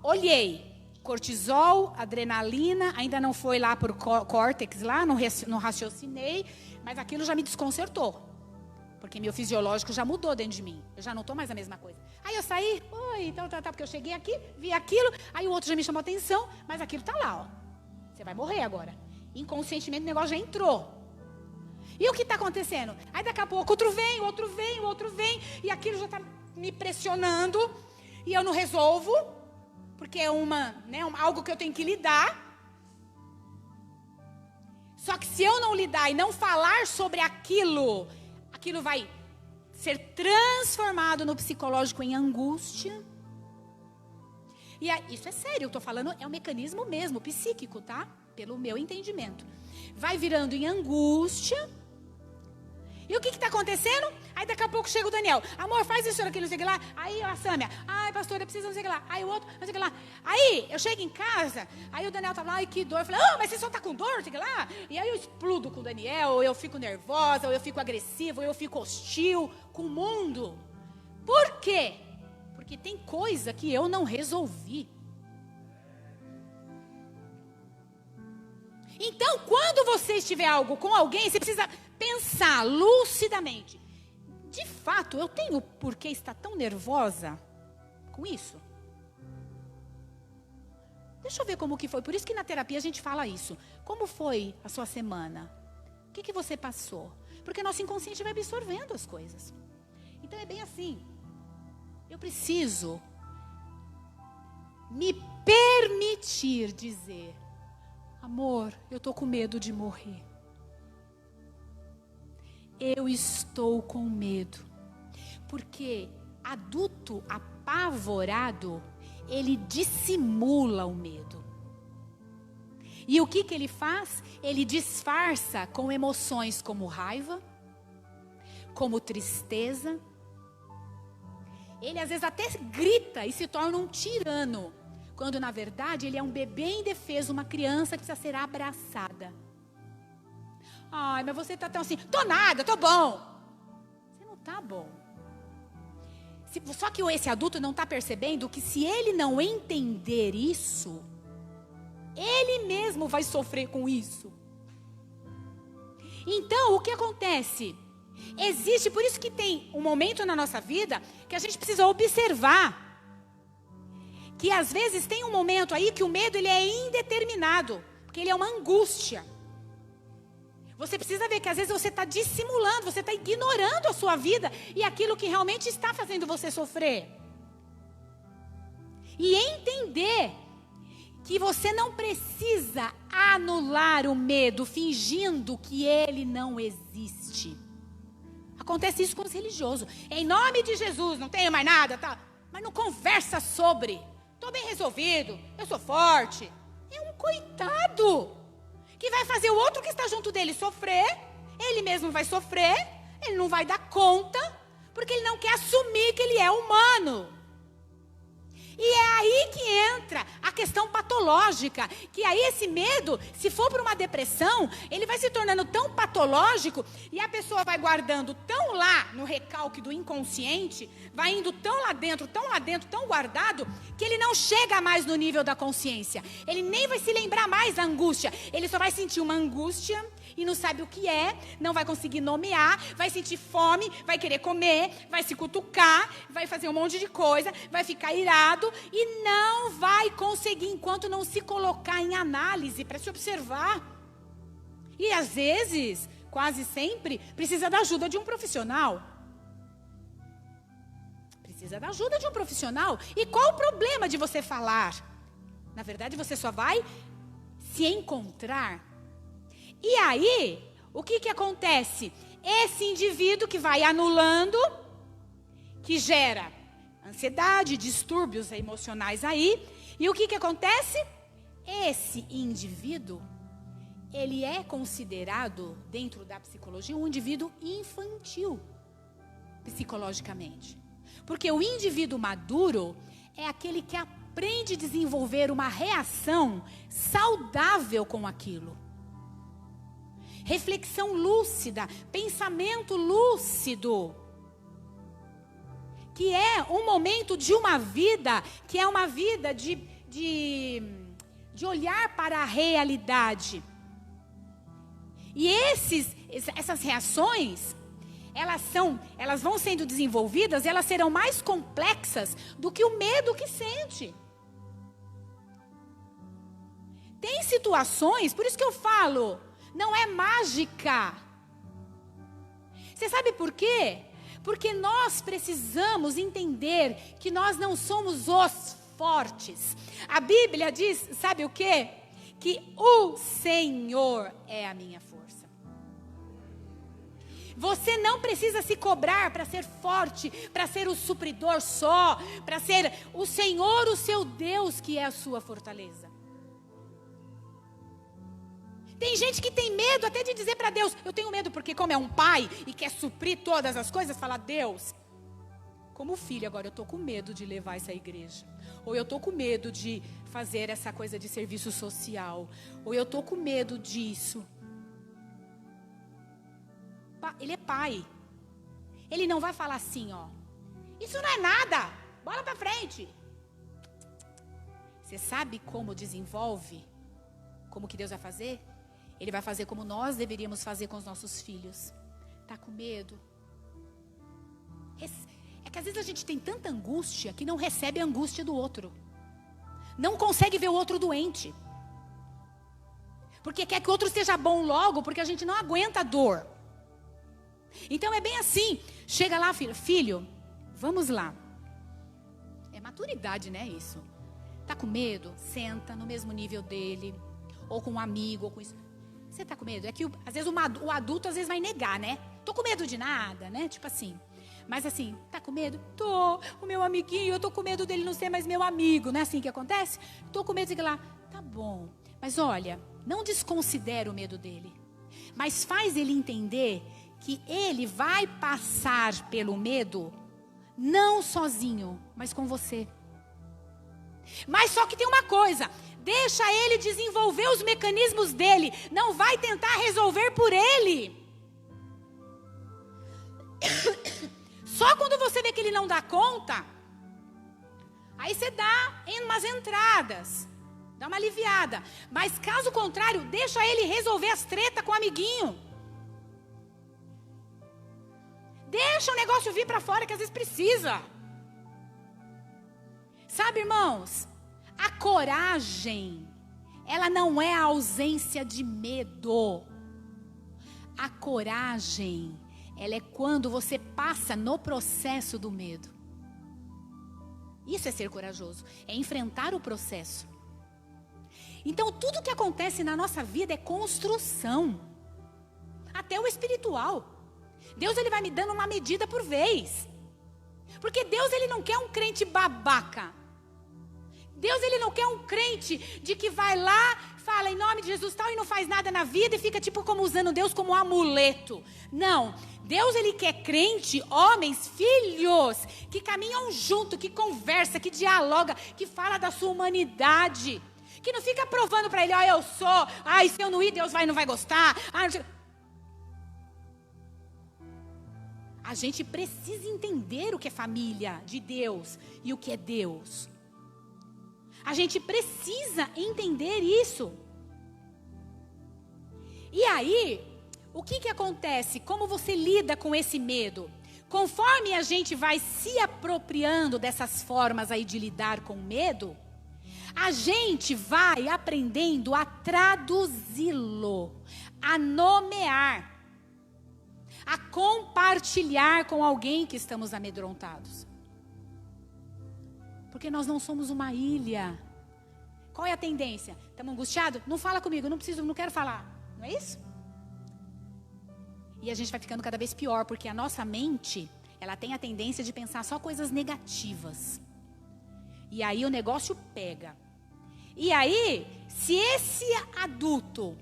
Olhei. Cortisol, adrenalina, ainda não foi lá pro córtex, lá, não raciocinei, mas aquilo já me desconcertou. Porque meu fisiológico já mudou dentro de mim. Eu já não estou mais a mesma coisa. Aí eu saí, então tá, porque eu cheguei aqui, vi aquilo, aí o outro já me chamou atenção, mas aquilo tá lá, ó. Você vai morrer agora. Inconscientemente o negócio já entrou. E o que está acontecendo? Aí daqui a pouco outro vem, e aquilo já está me pressionando, e eu não resolvo, porque é algo que eu tenho que lidar. Só que se eu não lidar e não falar sobre aquilo vai ser transformado no psicológico em angústia. E isso é sério, eu estou falando, é um mecanismo mesmo, psíquico, tá? Pelo meu entendimento. Vai virando em angústia. E o que está acontecendo? Aí daqui a pouco chega o Daniel. Amor, faz isso aqui, não sei o que lá. Aí a Sâmia. Ai, pastora, eu preciso não sei o que lá. Aí o outro, não sei o que lá. Aí eu chego em casa. Aí o Daniel tá lá, ai, que dor. Eu falei, mas você só tá com dor, não sei o que lá. E aí eu explodo com o Daniel. Ou eu fico nervosa, ou eu fico agressiva, ou eu fico hostil com o mundo. Por quê? Porque tem coisa que eu não resolvi. Então, quando você estiver algo com alguém, você precisa pensar lucidamente. De fato, eu tenho por que estar tão nervosa com isso? Deixa eu ver como que foi. Por isso que na terapia a gente fala isso. Como foi a sua semana? O que você passou? Porque nosso inconsciente vai absorvendo as coisas. Então é bem assim. Eu preciso me permitir dizer: amor, eu estou com medo de morrer. Eu estou com medo. Porque adulto apavorado, ele dissimula o medo. E o que ele faz? Ele disfarça com emoções como raiva, como tristeza. Ele às vezes até grita e se torna um tirano. Quando na verdade ele é um bebê indefeso, uma criança que precisa ser abraçada. Ai, mas você está tão assim, tô nada, tô bom. Você não está bom. Só que esse adulto não está percebendo que se ele não entender isso, ele mesmo vai sofrer com isso. Então, o que acontece? Existe, por isso que tem um momento na nossa vida que a gente precisa observar. Que às vezes tem um momento aí que o medo ele é indeterminado, porque ele é uma angústia. Você precisa ver que às vezes você está dissimulando, você está ignorando a sua vida e aquilo que realmente está fazendo você sofrer. E entender que você não precisa anular o medo fingindo que ele não existe. Acontece isso com os religiosos. Em nome de Jesus, não tenho mais nada, tá? Mas não conversa sobre. Estou bem resolvido, eu sou forte. É um coitado que vai fazer o outro que está junto dele sofrer. Ele mesmo vai sofrer. Ele não vai dar conta, porque ele não quer assumir que ele é humano. E é aí que entra a questão patológica, que aí esse medo, se for para uma depressão, ele vai se tornando tão patológico e a pessoa vai guardando tão lá no recalque do inconsciente, vai indo tão lá dentro, tão guardado, que ele não chega mais no nível da consciência. Ele nem vai se lembrar mais da angústia, ele só vai sentir uma angústia e não sabe o que é, não vai conseguir nomear, vai sentir fome, vai querer comer, vai se cutucar, vai fazer um monte de coisa, vai ficar irado e não vai conseguir enquanto não se colocar em análise para se observar. E às vezes, quase sempre, precisa da ajuda de um profissional. Precisa da ajuda de um profissional. E qual o problema de você falar? Na verdade, você só vai se encontrar. E aí, o que acontece? Esse indivíduo que vai anulando, que gera ansiedade, distúrbios emocionais aí. E o que acontece? Esse indivíduo, ele é considerado, dentro da psicologia, um indivíduo infantil, psicologicamente. Porque o indivíduo maduro é aquele que aprende a desenvolver uma reação saudável com aquilo. Reflexão lúcida, pensamento lúcido. Que é um momento de uma vida, que é uma vida de olhar para a realidade. E essas reações, elas vão sendo desenvolvidas, elas serão mais complexas do que o medo que sente. Tem situações, por isso que eu falo, não é mágica. Você sabe por quê? Porque nós precisamos entender que nós não somos os fortes. A Bíblia diz, sabe o quê? Que o Senhor é a minha força. Você não precisa se cobrar para ser forte, para ser o supridor só, para ser o Senhor, o seu Deus, que é a sua fortaleza. Tem gente que tem medo até de dizer para Deus, eu tenho medo porque como é um pai e quer suprir todas as coisas, fala, Deus, como filho agora eu estou com medo de levar essa igreja. Ou eu estou com medo de fazer essa coisa de serviço social. Ou eu estou com medo disso. Ele é pai. Ele não vai falar assim, ó. Isso não é nada, bola para frente. Você sabe como desenvolve? Como que Deus vai fazer? Ele vai fazer como nós deveríamos fazer com os nossos filhos. Tá com medo? É que às vezes a gente tem tanta angústia que não recebe a angústia do outro. Não consegue ver o outro doente. Porque quer que o outro esteja bom logo, porque a gente não aguenta a dor. Então é bem assim. Chega lá, filho, vamos lá. É maturidade, né, isso? Tá com medo? Senta no mesmo nível dele. Ou com um amigo, ou com isso. Você tá com medo? É que às vezes o adulto às vezes vai negar, né? Tô com medo de nada, né? Tipo assim. Mas assim, tá com medo? Tô. O meu amiguinho, eu tô com medo dele não ser mais meu amigo. Não é assim que acontece? Tô com medo de lá. Tá bom. Mas olha, não desconsidera o medo dele. Mas faz ele entender que ele vai passar pelo medo, não sozinho, mas com você. Mas só que tem uma coisa, deixa ele desenvolver os mecanismos dele, não vai tentar resolver por ele. Só quando você vê que ele não dá conta, aí você dá em umas entradas, dá uma aliviada. Mas caso contrário, deixa ele resolver as tretas com o amiguinho. Deixa o negócio vir para fora que às vezes precisa. Sabe, irmãos, a coragem, ela não é a ausência de medo. A coragem, ela é quando você passa no processo do medo. Isso é ser corajoso, é enfrentar o processo. Então, tudo que acontece na nossa vida é construção. Até o espiritual. Deus, ele vai me dando uma medida por vez. Porque Deus, ele não quer um crente babaca. Deus, ele não quer um crente de que vai lá, fala em nome de Jesus tal e não faz nada na vida e fica tipo como usando Deus como um amuleto. Não, Deus, ele quer crente, homens, filhos, que caminham junto, que conversa, que dialoga, que fala da sua humanidade. Que não fica provando para ele, eu sou, e se eu não ir, Deus não vai gostar. A gente precisa entender o que é família de Deus e o que é Deus. A gente precisa entender isso. E aí, o que acontece? Como você lida com esse medo? Conforme a gente vai se apropriando dessas formas aí de lidar com o medo, a gente vai aprendendo a traduzi-lo, a nomear, a compartilhar com alguém que estamos amedrontados. Porque nós não somos uma ilha. Qual é a tendência? Estamos angustiados? Não fala comigo, não quero falar. Não é isso? E a gente vai ficando cada vez pior, porque a nossa mente, ela tem a tendência de pensar só coisas negativas. E aí o negócio pega. E aí, se esse adulto,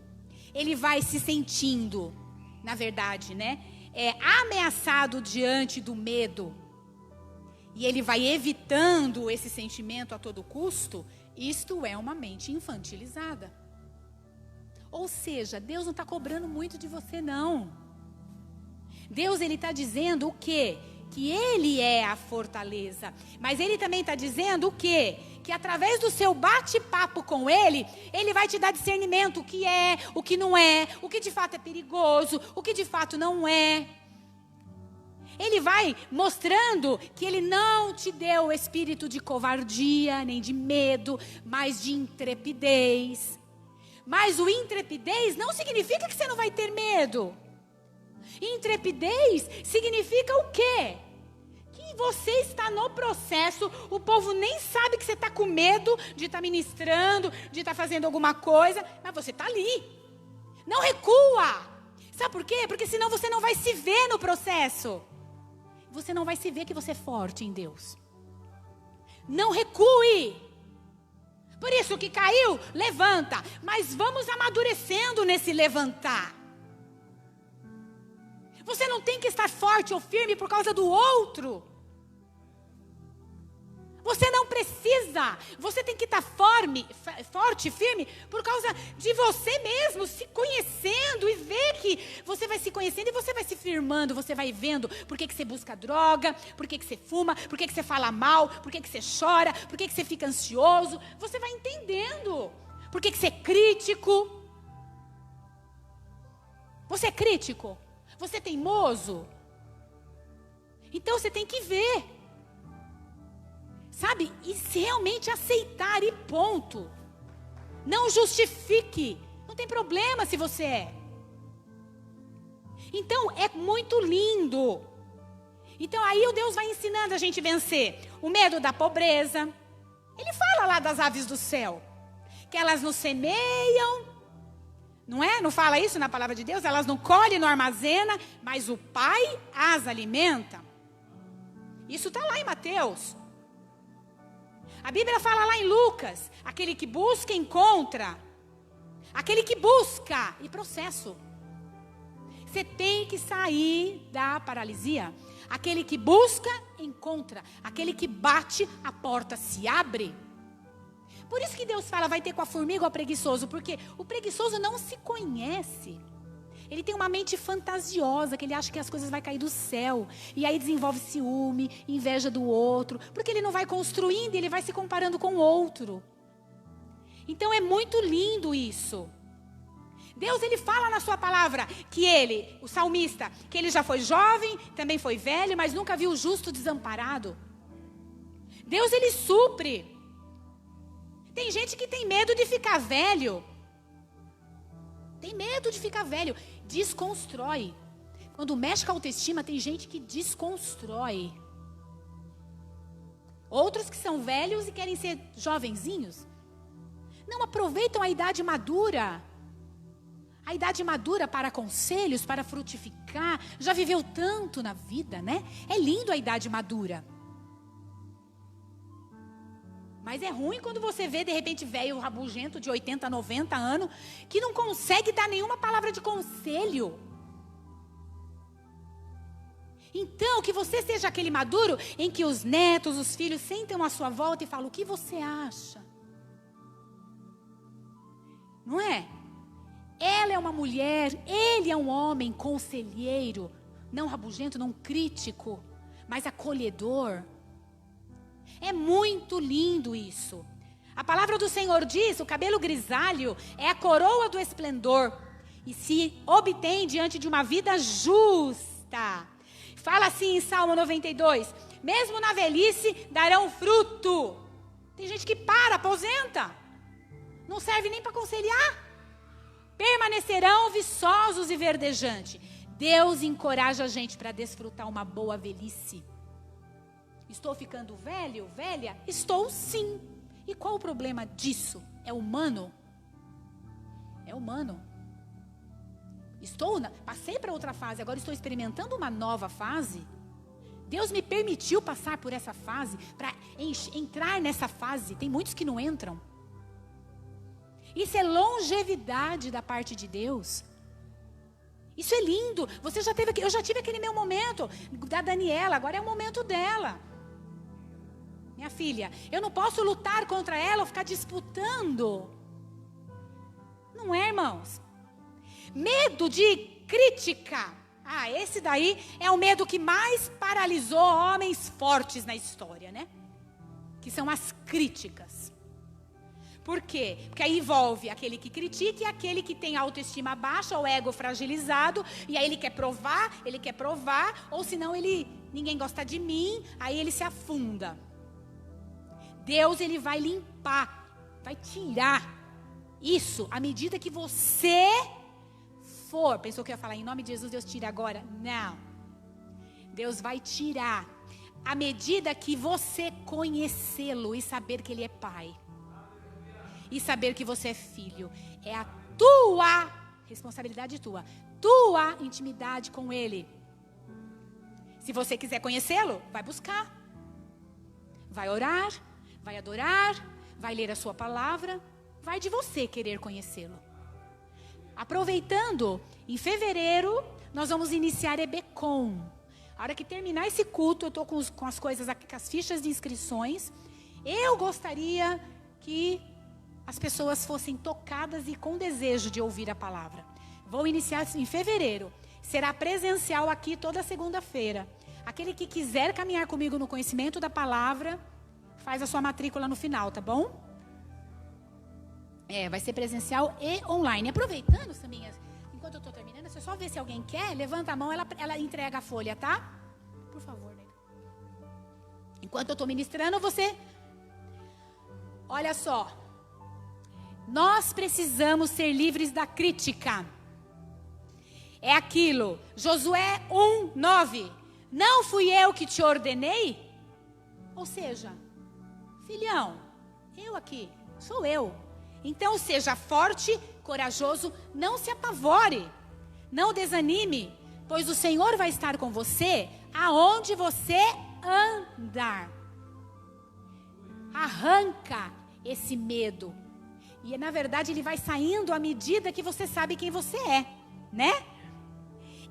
ele vai se sentindo, na verdade, ameaçado diante do medo, e ele vai evitando esse sentimento a todo custo, isto é uma mente infantilizada. Ou seja, Deus não está cobrando muito de você, não. Deus, ele está dizendo o quê? Que ele é a fortaleza. Mas ele também está dizendo o quê? Que através do seu bate-papo com ele, ele vai te dar discernimento, o que é, o que não é, o que de fato é perigoso, o que de fato não é. Ele vai mostrando que ele não te deu o espírito de covardia, nem de medo, mas de intrepidez. Mas o intrepidez não significa que você não vai ter medo. Intrepidez significa o quê? Que você está no processo, o povo nem sabe que você está com medo de estar ministrando, de estar fazendo alguma coisa, mas você está ali. Não recua. Sabe por quê? Porque senão você não vai se ver no processo. Você não vai se ver que você é forte em Deus. Não recue. Por isso que caiu, levanta. Mas vamos amadurecendo nesse levantar. Você não tem que estar forte ou firme por causa do outro. Você não precisa. Você tem que estar forte, firme, por causa de você mesmo, se conhecendo e ver que você vai se conhecendo e você vai se firmando, você vai vendo por que você busca droga, por que você fuma, por que você fala mal, por que você chora, por que você fica ansioso. Você vai entendendo por que você é crítico. Você é crítico? Você é teimoso? Então você tem que ver. Sabe? E realmente aceitar e ponto. Não justifique. Não tem problema se você é. Então é muito lindo. Então aí o Deus vai ensinando a gente a vencer o medo da pobreza. Ele fala lá das aves do céu. Que elas não semeiam. Não é? Não fala isso na palavra de Deus? Elas não colhem, não armazenam, mas o Pai as alimenta. Isso está lá em Mateus. A Bíblia fala lá em Lucas, aquele que busca, encontra. Aquele que busca e processo. Você tem que sair da paralisia. Aquele que busca, encontra. Aquele que bate, a porta se abre. Por isso que Deus fala, vai ter com a formiga ou o preguiçoso. Porque o preguiçoso não se conhece. Ele tem uma mente fantasiosa, que ele acha que as coisas vão cair do céu. E aí desenvolve ciúme, inveja do outro. Porque ele não vai construindo, ele vai se comparando com o outro. Então é muito lindo isso. Deus, ele fala na sua palavra que ele, o salmista, que ele já foi jovem, também foi velho, mas nunca viu o justo desamparado. Deus, ele supre. Tem gente que tem medo de ficar velho. Tem medo de ficar velho. Desconstrói. Quando mexe com a autoestima, tem gente que desconstrói. Outros que são velhos e querem ser jovenzinhos. Não aproveitam a idade madura. A idade madura para conselhos, para frutificar. Já viveu tanto na vida, né? É lindo a idade madura. Mas é ruim quando você vê, de repente, velho rabugento de 80, 90 anos, que não consegue dar nenhuma palavra de conselho. Então, que você seja aquele maduro em que os netos, os filhos sentam à sua volta e falam, o que você acha? Não é? Ela é uma mulher, ele é um homem conselheiro, não rabugento, não crítico, mas acolhedor. É muito lindo isso. A palavra do Senhor diz, o cabelo grisalho é a coroa do esplendor e se obtém diante de uma vida justa. Fala assim em Salmo 92, mesmo na velhice darão fruto. Tem gente que aposenta, não serve nem para aconselhar. Permanecerão viçosos e verdejantes. Deus encoraja a gente para desfrutar uma boa velhice. Estou ficando velho, velha? Estou sim. E qual o problema disso? É humano? É humano. Passei para outra fase, agora estou experimentando uma nova fase. Deus me permitiu passar por essa fase, para entrar nessa fase. Tem muitos que não entram. Isso é longevidade da parte de Deus. Isso é lindo. Eu já tive aquele meu momento da Daniela, agora é o momento dela. Minha filha, eu não posso lutar contra ela ou ficar disputando. Não é, irmãos? Medo de crítica. Esse daí é o medo que mais paralisou homens fortes na história, né? Que são as críticas. Por quê? Porque aí envolve aquele que critica e aquele que tem autoestima baixa ou ego fragilizado. E aí ele quer provar, ou senão ninguém gosta de mim, aí ele se afunda. Deus, ele vai limpar, vai tirar isso à medida que você for. Pensou que eu ia falar, em nome de Jesus, Deus tira agora? Não. Deus vai tirar à medida que você conhecê-lo e saber que ele é pai. E saber que você é filho. É a tua responsabilidade tua. Tua intimidade com ele. Se você quiser conhecê-lo, vai buscar. Vai orar, vai adorar, vai ler a sua palavra. Vai de você querer conhecê-lo. Aproveitando, em fevereiro, nós vamos iniciar EBCOM. A hora que terminar esse culto, eu estou com as coisas aqui, com as fichas de inscrições. Eu gostaria que as pessoas fossem tocadas e com desejo de ouvir a palavra. Vou iniciar em fevereiro. Será presencial aqui toda segunda-feira. Aquele que quiser caminhar comigo no conhecimento da palavra, faz a sua matrícula no final, tá bom? Vai ser presencial e online. Aproveitando, Saminha, enquanto eu estou terminando, você só vê se alguém quer, levanta a mão, ela entrega a folha, tá? Por favor, né? Enquanto eu estou ministrando, você... Olha só. Nós precisamos ser livres da crítica. É aquilo, Josué 1:9. Não fui eu que te ordenei? Ou seja, filhão, eu aqui, sou eu. Então seja forte, corajoso, não se apavore, não desanime, pois o Senhor vai estar com você aonde você andar. Arranca esse medo. E na verdade ele vai saindo à medida que você sabe quem você é, né?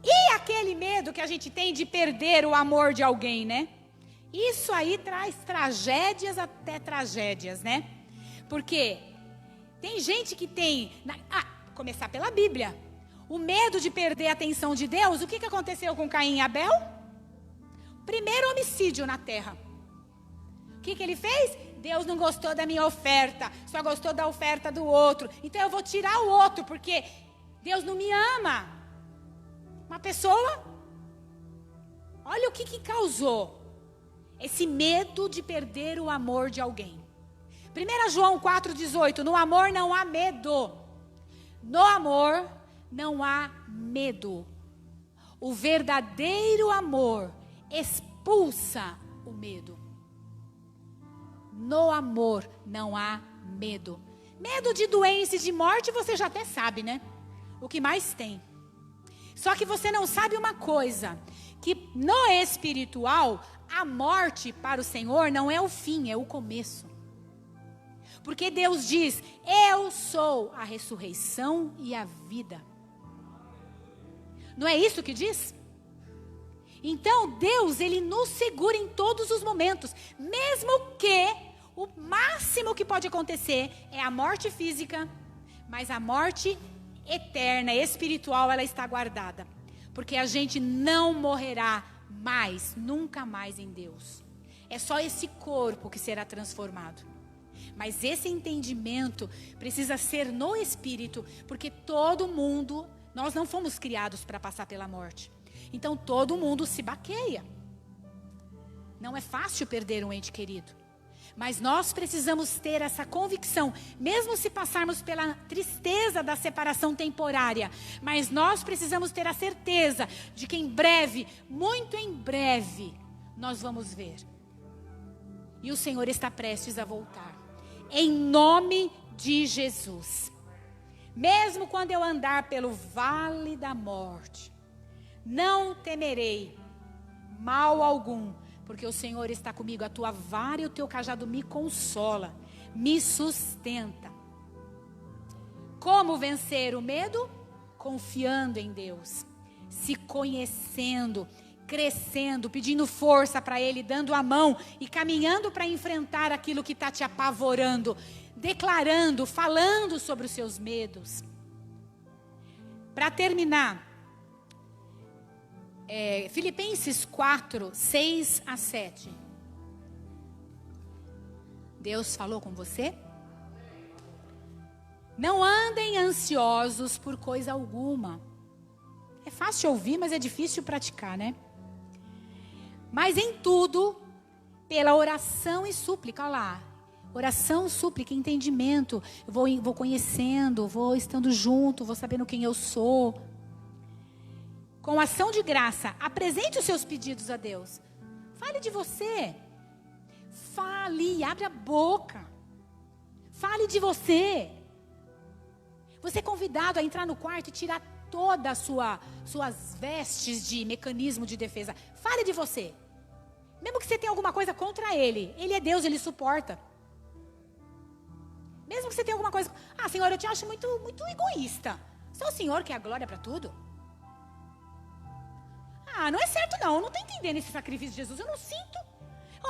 E aquele medo que a gente tem de perder o amor de alguém, né? Isso aí traz tragédias até tragédias, né? Porque tem gente que tem... começar pela Bíblia. O medo de perder a atenção de Deus. O que aconteceu com Caim e Abel? Primeiro homicídio na terra. O que ele fez? Deus não gostou da minha oferta, só gostou da oferta do outro. Então eu vou tirar o outro, porque Deus não me ama. Uma pessoa, olha o que causou esse medo de perder o amor de alguém. 1 João 4,18, no amor não há medo. No amor não há medo. O verdadeiro amor expulsa o medo. No amor não há medo. Medo de doença e de morte você já até sabe, né? O que mais tem. Só que você não sabe uma coisa, que no espiritual, a morte para o Senhor não é o fim, é o começo. Porque Deus diz, eu sou a ressurreição e a vida. Não é isso que diz? Então Deus, Ele nos segura em todos os momentos. Mesmo que o máximo que pode acontecer é a morte física, mas a morte eterna, espiritual, ela está guardada. Porque a gente não morrerá mais, nunca mais em Deus. É só esse corpo que será transformado. Mas esse entendimento precisa ser no espírito, porque todo mundo, nós não fomos criados para passar pela morte. Então todo mundo se baqueia. Não é fácil perder um ente querido. Mas nós precisamos ter essa convicção, mesmo se passarmos pela tristeza da separação temporária. Mas nós precisamos ter a certeza de que em breve, muito em breve, nós vamos ver. E o Senhor está prestes a voltar. Em nome de Jesus. Mesmo quando eu andar pelo vale da morte, não temerei mal algum, porque o Senhor está comigo, a tua vara e o teu cajado me consola, me sustenta. Como vencer o medo? Confiando em Deus, se conhecendo, crescendo, pedindo força para Ele, dando a mão e caminhando para enfrentar aquilo que está te apavorando, declarando, falando sobre os seus medos. Para terminar, Filipenses 4, 6 a 7. Deus falou com você? Não andem ansiosos por coisa alguma. É fácil ouvir, mas é difícil praticar, né? Mas em tudo, pela oração e súplica, olha lá. Oração, súplica, entendimento. Eu vou conhecendo, vou estando junto, vou sabendo quem eu sou. Com ação de graça, apresente os seus pedidos a Deus. Fale de você. Fale, abre a boca. Fale de você. Você é convidado a entrar no quarto e tirar todas suas vestes de mecanismo de defesa. Fale de você. Mesmo que você tenha alguma coisa contra Ele. Ele é Deus, Ele suporta. Mesmo que você tenha alguma coisa... Ah, Senhor, eu te acho muito egoísta. Só o Senhor quer a glória para tudo? Ah, não é certo não, eu não estou entendendo esse sacrifício de Jesus, eu não sinto.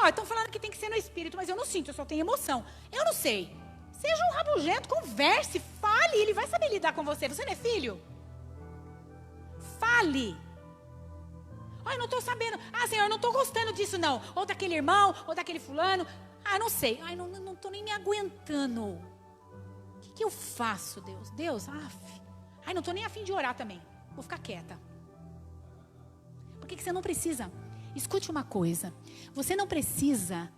Estão falando que tem que ser no espírito, mas eu não sinto, eu só tenho emoção. Eu não sei. Seja um rabugento, converse, fale, Ele vai saber lidar com você. Você não é filho? Fale. Eu não estou sabendo. Ah, Senhor, eu não estou gostando disso não. Ou daquele irmão, ou daquele fulano. Não sei. Não estou nem me aguentando. O que eu faço, Deus? Deus, não estou nem a fim de orar também. Vou ficar quieta. Por que você não precisa? Escute uma coisa. Você não precisa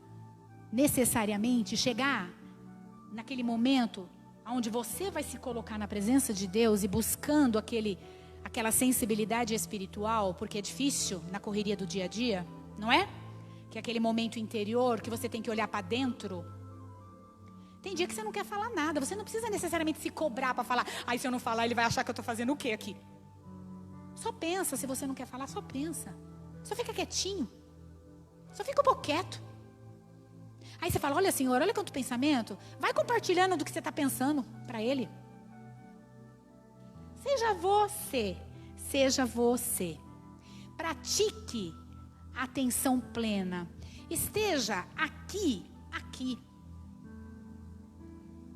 necessariamente chegar naquele momento onde você vai se colocar na presença de Deus e buscando aquela sensibilidade espiritual, porque é difícil na correria do dia a dia, não é? Que é aquele momento interior que você tem que olhar para dentro. Tem dia que você não quer falar nada. Você não precisa necessariamente se cobrar para falar. Se eu não falar, ele vai achar que eu estou fazendo o quê aqui? Só pensa, se você não quer falar, só pensa. Só fica quietinho. Só fica um pouco quieto. Aí você fala, olha Senhor, olha quanto pensamento. Vai compartilhando do que você está pensando para Ele. Seja você. Seja você. Pratique a atenção plena. Esteja aqui.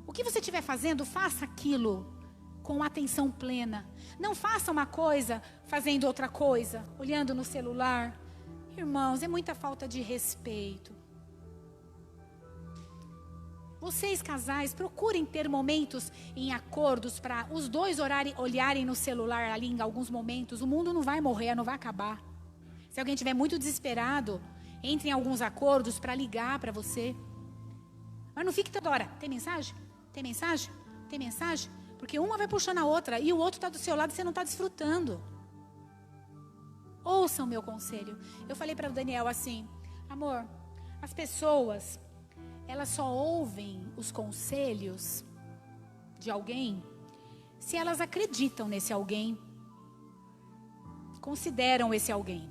O que você estiver fazendo, faça aquilo com atenção plena. Não faça uma coisa fazendo outra coisa, olhando no celular. Irmãos, é muita falta de respeito. Vocês casais, procurem ter momentos em acordos para os dois olharem no celular ali em alguns momentos. O mundo não vai morrer, não vai acabar. Se alguém estiver muito desesperado, entre em alguns acordos para ligar para você. Mas não fique toda hora. Tem mensagem? Tem mensagem? Tem mensagem? Porque uma vai puxando a outra e o outro está do seu lado e você não está desfrutando. Ouçam o meu conselho. Eu falei para o Daniel assim, amor, as pessoas, elas só ouvem os conselhos de alguém se elas acreditam nesse alguém, consideram esse alguém.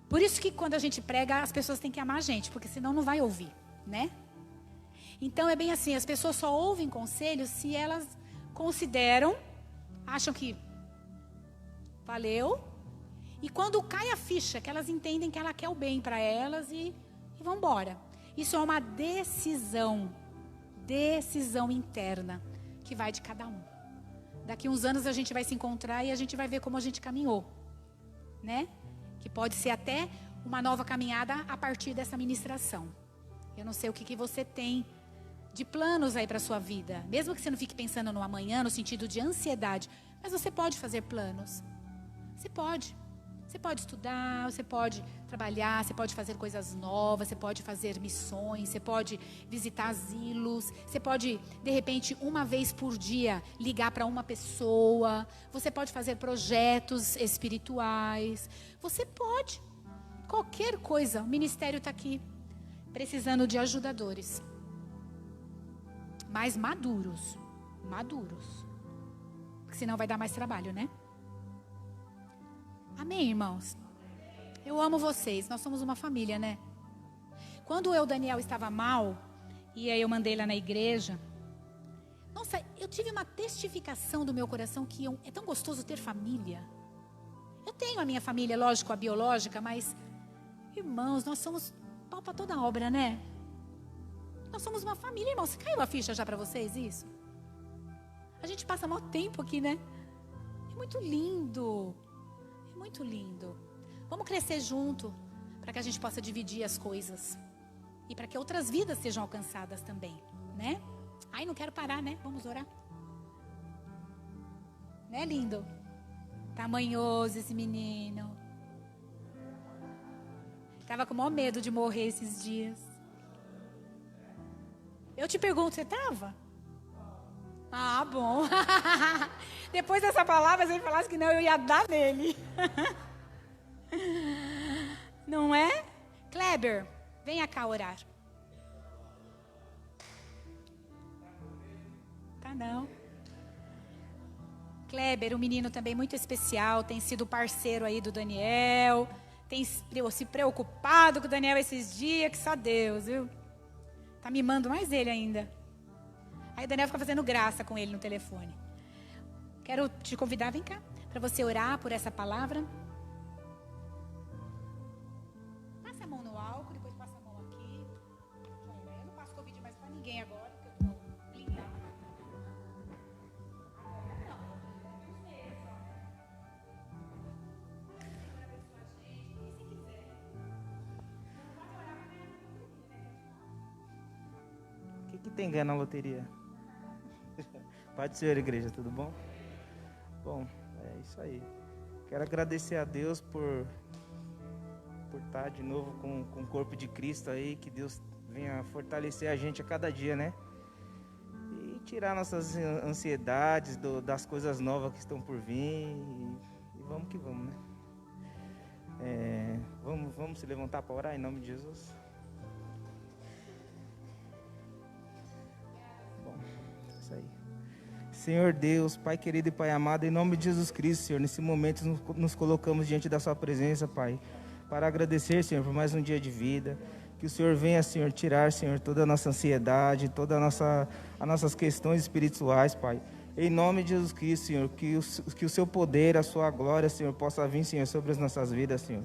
Por isso que quando a gente prega, as pessoas têm que amar a gente, porque senão não vai ouvir, né? Então é bem assim, as pessoas só ouvem conselhos se elas consideram, acham que valeu, e quando cai a ficha, que elas entendem que ela quer o bem para elas e vão embora. Isso é uma decisão interna, que vai de cada um. Daqui uns anos a gente vai se encontrar e a gente vai ver como a gente caminhou, né? Que pode ser até uma nova caminhada a partir dessa ministração. Eu não sei o que você tem de planos aí para a sua vida. Mesmo que você não fique pensando no amanhã, no sentido de ansiedade. Mas você pode fazer planos. Você pode. Você pode estudar, você pode trabalhar, você pode fazer coisas novas, você pode fazer missões, você pode visitar asilos, você pode, de repente, uma vez por dia, ligar para uma pessoa, você pode fazer projetos espirituais, você pode. Qualquer coisa, o ministério está aqui, precisando de ajudadores. Mas maduros. Porque senão vai dar mais trabalho, né? Amém, irmãos? Eu amo vocês, nós somos uma família, né? Quando o Daniel estava mal, e aí eu mandei lá na igreja, nossa, eu tive uma testificação do meu coração que é tão gostoso ter família. Eu tenho a minha família, lógico, a biológica, mas, irmãos, nós somos pau para toda obra, né? Nós somos uma família, irmãos. Caiu a ficha já para vocês isso? A gente passa maior tempo aqui, né? É muito lindo. Muito lindo. Vamos crescer junto para que a gente possa dividir as coisas e para que outras vidas sejam alcançadas também, né? Ai, não quero parar, né? Vamos orar. Né, lindo? Tamanhoso esse menino. Tava com o maior medo de morrer esses dias. Eu te pergunto, você tava? Ah, bom. Depois dessa palavra, se ele falasse que não, eu ia dar nele. Não é? Kleber, venha cá orar. Tá não. Kleber, um menino também muito especial, tem sido parceiro aí do Daniel, tem se preocupado com o Daniel esses dias, que só Deus, viu? Tá mimando mais ele ainda. Aí o Daniel fica fazendo graça com ele no telefone. Quero te convidar, vem cá, para você orar por essa palavra. Passa a mão no álcool, depois passa a mão aqui. Eu não passo Covid mais para ninguém agora, porque eu estou blindada. O que tem ganho na loteria? Pai do Senhor, igreja, tudo bom? Bom, é isso aí. Quero agradecer a Deus por estar de novo com o corpo de Cristo aí, que Deus venha fortalecer a gente a cada dia, né? E tirar nossas ansiedades das coisas novas que estão por vir e vamos que vamos, né? Vamos se levantar para orar em nome de Jesus? Bom, isso aí. Senhor Deus, Pai querido e Pai amado, em nome de Jesus Cristo, Senhor, nesse momento nos colocamos diante da Sua presença, Pai, para agradecer, Senhor, por mais um dia de vida, que o Senhor venha, Senhor, tirar, Senhor, toda a nossa ansiedade, todas as nossas questões espirituais, Pai, em nome de Jesus Cristo, Senhor, que o Seu poder, a Sua glória, Senhor, possa vir, Senhor, sobre as nossas vidas, Senhor.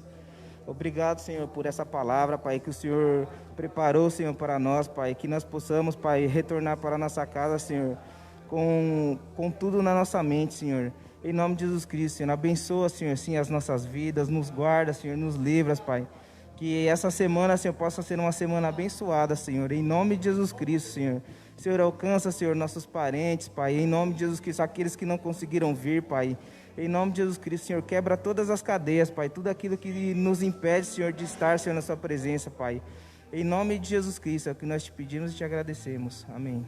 Obrigado, Senhor, por essa palavra, Pai, que o Senhor preparou, Senhor, para nós, Pai, que nós possamos, Pai, retornar para a nossa casa, Senhor, com tudo na nossa mente, Senhor. Em nome de Jesus Cristo, Senhor. Abençoa, Senhor, sim, as nossas vidas. Nos guarda, Senhor. Nos livra, Pai. Que essa semana, Senhor, possa ser uma semana abençoada, Senhor. Em nome de Jesus Cristo, Senhor. Senhor, alcança, Senhor, nossos parentes, Pai. Em nome de Jesus Cristo, aqueles que não conseguiram vir, Pai. Em nome de Jesus Cristo, Senhor, quebra todas as cadeias, Pai. Tudo aquilo que nos impede, Senhor, de estar, Senhor, na Sua presença, Pai. Em nome de Jesus Cristo, é o que nós te pedimos e te agradecemos. Amém.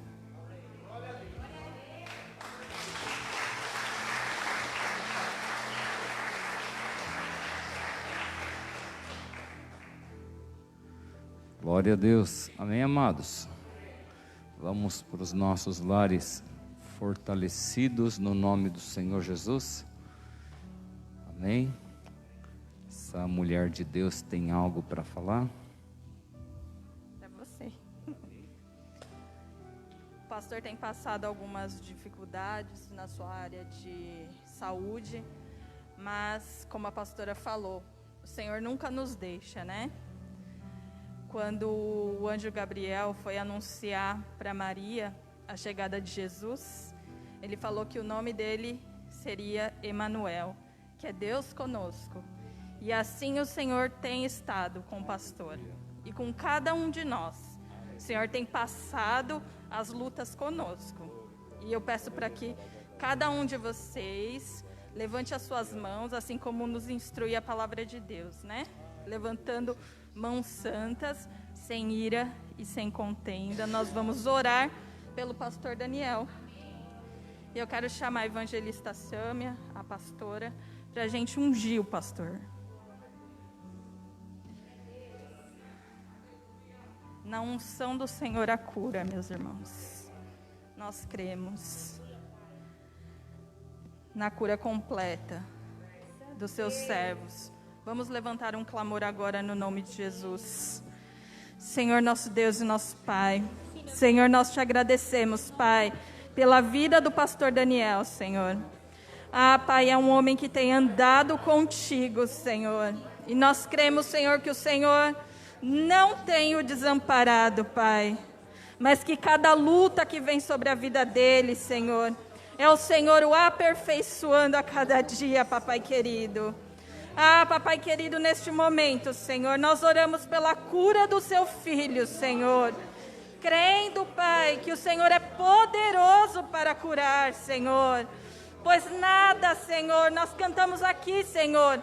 Glória a Deus. Amém, amados? Vamos para os nossos lares fortalecidos no nome do Senhor Jesus. Amém? Essa mulher de Deus tem algo para falar? Para você. pastor tem passado algumas dificuldades na sua área de saúde, mas como a pastora falou, o Senhor nunca nos deixa, né? Quando o anjo Gabriel foi anunciar para Maria a chegada de Jesus, ele falou que o nome dele seria Emanuel, que é Deus conosco. E assim o Senhor tem estado com o pastor e com cada um de nós. O Senhor tem passado as lutas conosco. E eu peço para que cada um de vocês levante as suas mãos, assim como nos instrui a palavra de Deus, né? Levantando mãos santas, sem ira e sem contenda. Nós vamos orar pelo pastor Daniel. E eu quero chamar a evangelista Sâmia, a pastora, para a gente ungir o pastor. Na unção do Senhor a cura, meus irmãos. Nós cremos na cura completa dos seus servos. Vamos levantar um clamor agora no nome de Jesus. Senhor nosso Deus e nosso Pai, Senhor, nós te agradecemos, Pai, pela vida do pastor Daniel, Senhor. Pai, é um homem que tem andado contigo, Senhor. E nós cremos, Senhor, que o Senhor não tem o desamparado, Pai. Mas que cada luta que vem sobre a vida dele, Senhor, é o Senhor o aperfeiçoando a cada dia, papai querido. Papai querido, neste momento, Senhor, nós oramos pela cura do seu filho, Senhor. Crendo, Pai, que o Senhor é poderoso para curar, Senhor. Pois nada, Senhor, nós cantamos aqui, Senhor,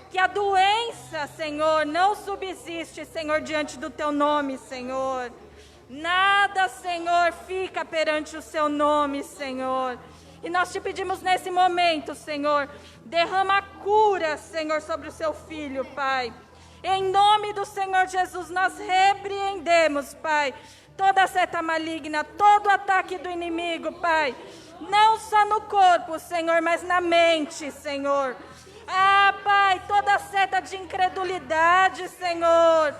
que a doença, Senhor, não subsiste, Senhor, diante do teu nome, Senhor. Nada, Senhor, fica perante o seu nome, Senhor. E nós te pedimos nesse momento, Senhor, derrama a cura, Senhor, sobre o seu filho, Pai. Em nome do Senhor Jesus, nós repreendemos, Pai, toda seta maligna, todo ataque do inimigo, Pai. Não só no corpo, Senhor, mas na mente, Senhor. Pai, toda seta de incredulidade, Senhor.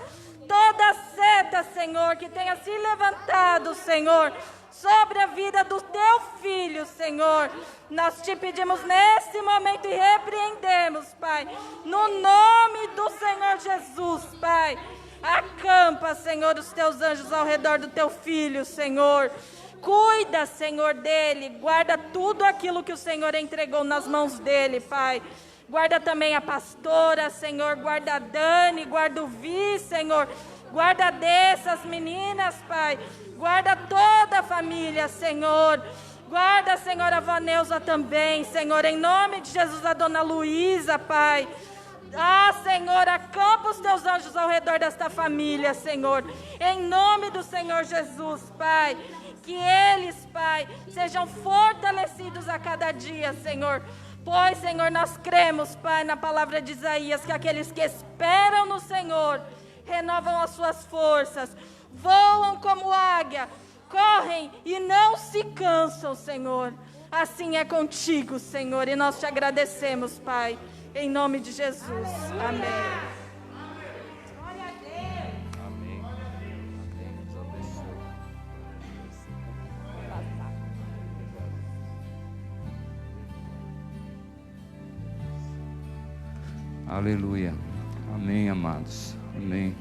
Toda seta, Senhor, que tenha se levantado, Senhor, sobre a vida do teu filho, Senhor. Nós te pedimos nesse momento e repreendemos, Pai, no nome do Senhor Jesus, Pai. Acampa, Senhor, os teus anjos ao redor do teu filho, Senhor. Cuida, Senhor, dele. Guarda tudo aquilo que o Senhor entregou nas mãos dele, Pai. Guarda também a pastora, Senhor. Guarda a Dani, guarda o Vi, Senhor. Guarda dessas meninas, Pai. Guarda toda a família, Senhor. Guarda, Senhor, a Vaneusa também, Senhor. Em nome de Jesus, a dona Luísa, Pai. Senhor, acampa os teus anjos ao redor desta família, Senhor. Em nome do Senhor Jesus, Pai. Que eles, Pai, sejam fortalecidos a cada dia, Senhor. Pois, Senhor, nós cremos, Pai, na palavra de Isaías, que aqueles que esperam no Senhor renovam as suas forças, voam como águia, correm e não se cansam, Senhor. Assim é contigo, Senhor, e nós te agradecemos, Pai, em nome de Jesus. Amém. Glória a Deus. Amém. Amém. Deus abençoe. Aleluia. Amém, amados. Amém.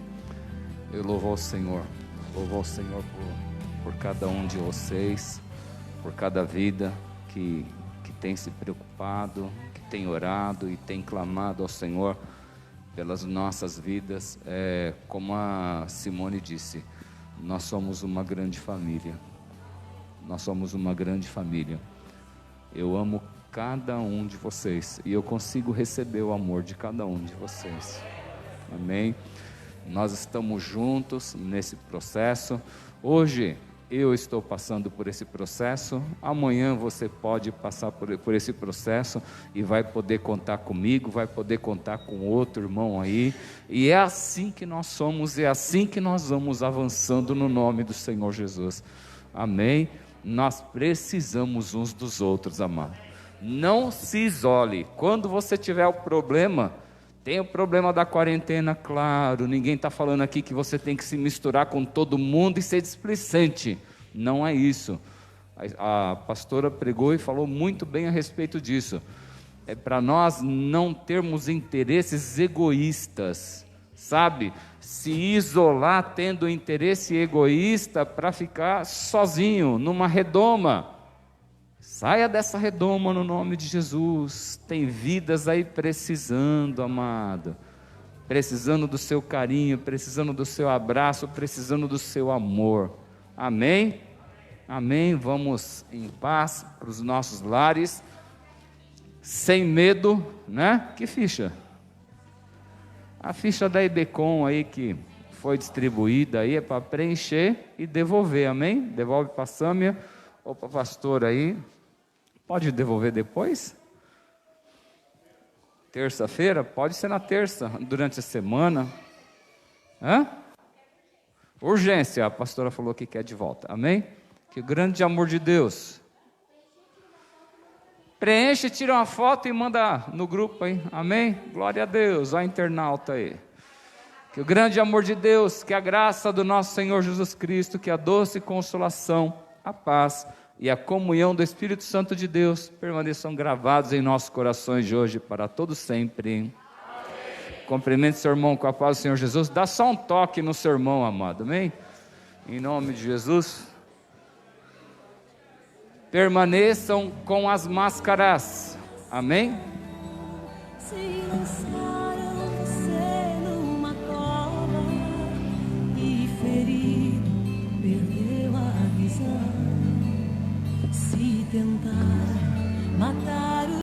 Eu louvo ao Senhor. Louvo ao Senhor por cada um de vocês, por cada vida que tem se preocupado, que tem orado e tem clamado ao Senhor pelas nossas vidas. Como a Simone disse, nós somos uma grande família. Nós somos uma grande família. Eu amo cada um de vocês e eu consigo receber o amor de cada um de vocês. Amém? Nós estamos juntos nesse processo. Hoje eu estou passando por esse processo, amanhã você pode passar por esse processo e vai poder contar comigo, vai poder contar com outro irmão aí, e é assim que nós somos, é assim que nós vamos avançando no nome do Senhor Jesus. Amém? Nós precisamos uns dos outros, amado. Não se isole. Quando você tiver o problema, tem o problema da quarentena, claro, ninguém está falando aqui que você tem que se misturar com todo mundo e ser displicente, não é isso, A pastora pregou e falou muito bem a respeito disso. É para nós não termos interesses egoístas, sabe? Se isolar tendo interesse egoísta para ficar sozinho, numa redoma. Saia dessa redoma no nome de Jesus. Tem vidas aí precisando, amado. Precisando do seu carinho, precisando do seu abraço, precisando do seu amor. Amém? Amém. Vamos em paz para os nossos lares. Sem medo, né? Que ficha? A ficha da IBECOM aí que foi distribuída aí é para preencher e devolver, amém? Devolve para a Sâmia ou para a pastora aí. Pode devolver depois? Terça-feira? Pode ser na terça, durante a semana. Hã? Urgência, a pastora falou que quer de volta, amém? Que grande amor de Deus. Preenche, tira uma foto e manda no grupo aí, amém? Glória a Deus, ó internauta aí. Que o grande amor de Deus, que a graça do nosso Senhor Jesus Cristo, que a doce consolação, a paz e a comunhão do Espírito Santo de Deus permaneçam gravados em nossos corações de hoje para todo sempre. Amém. Cumprimente seu irmão com a paz do Senhor Jesus. Dá só um toque no seu irmão, amado, amém? Em nome de Jesus. Permaneçam com as máscaras, amém? Se lançaram você numa cova e ferido perdeu a visão. Se tentar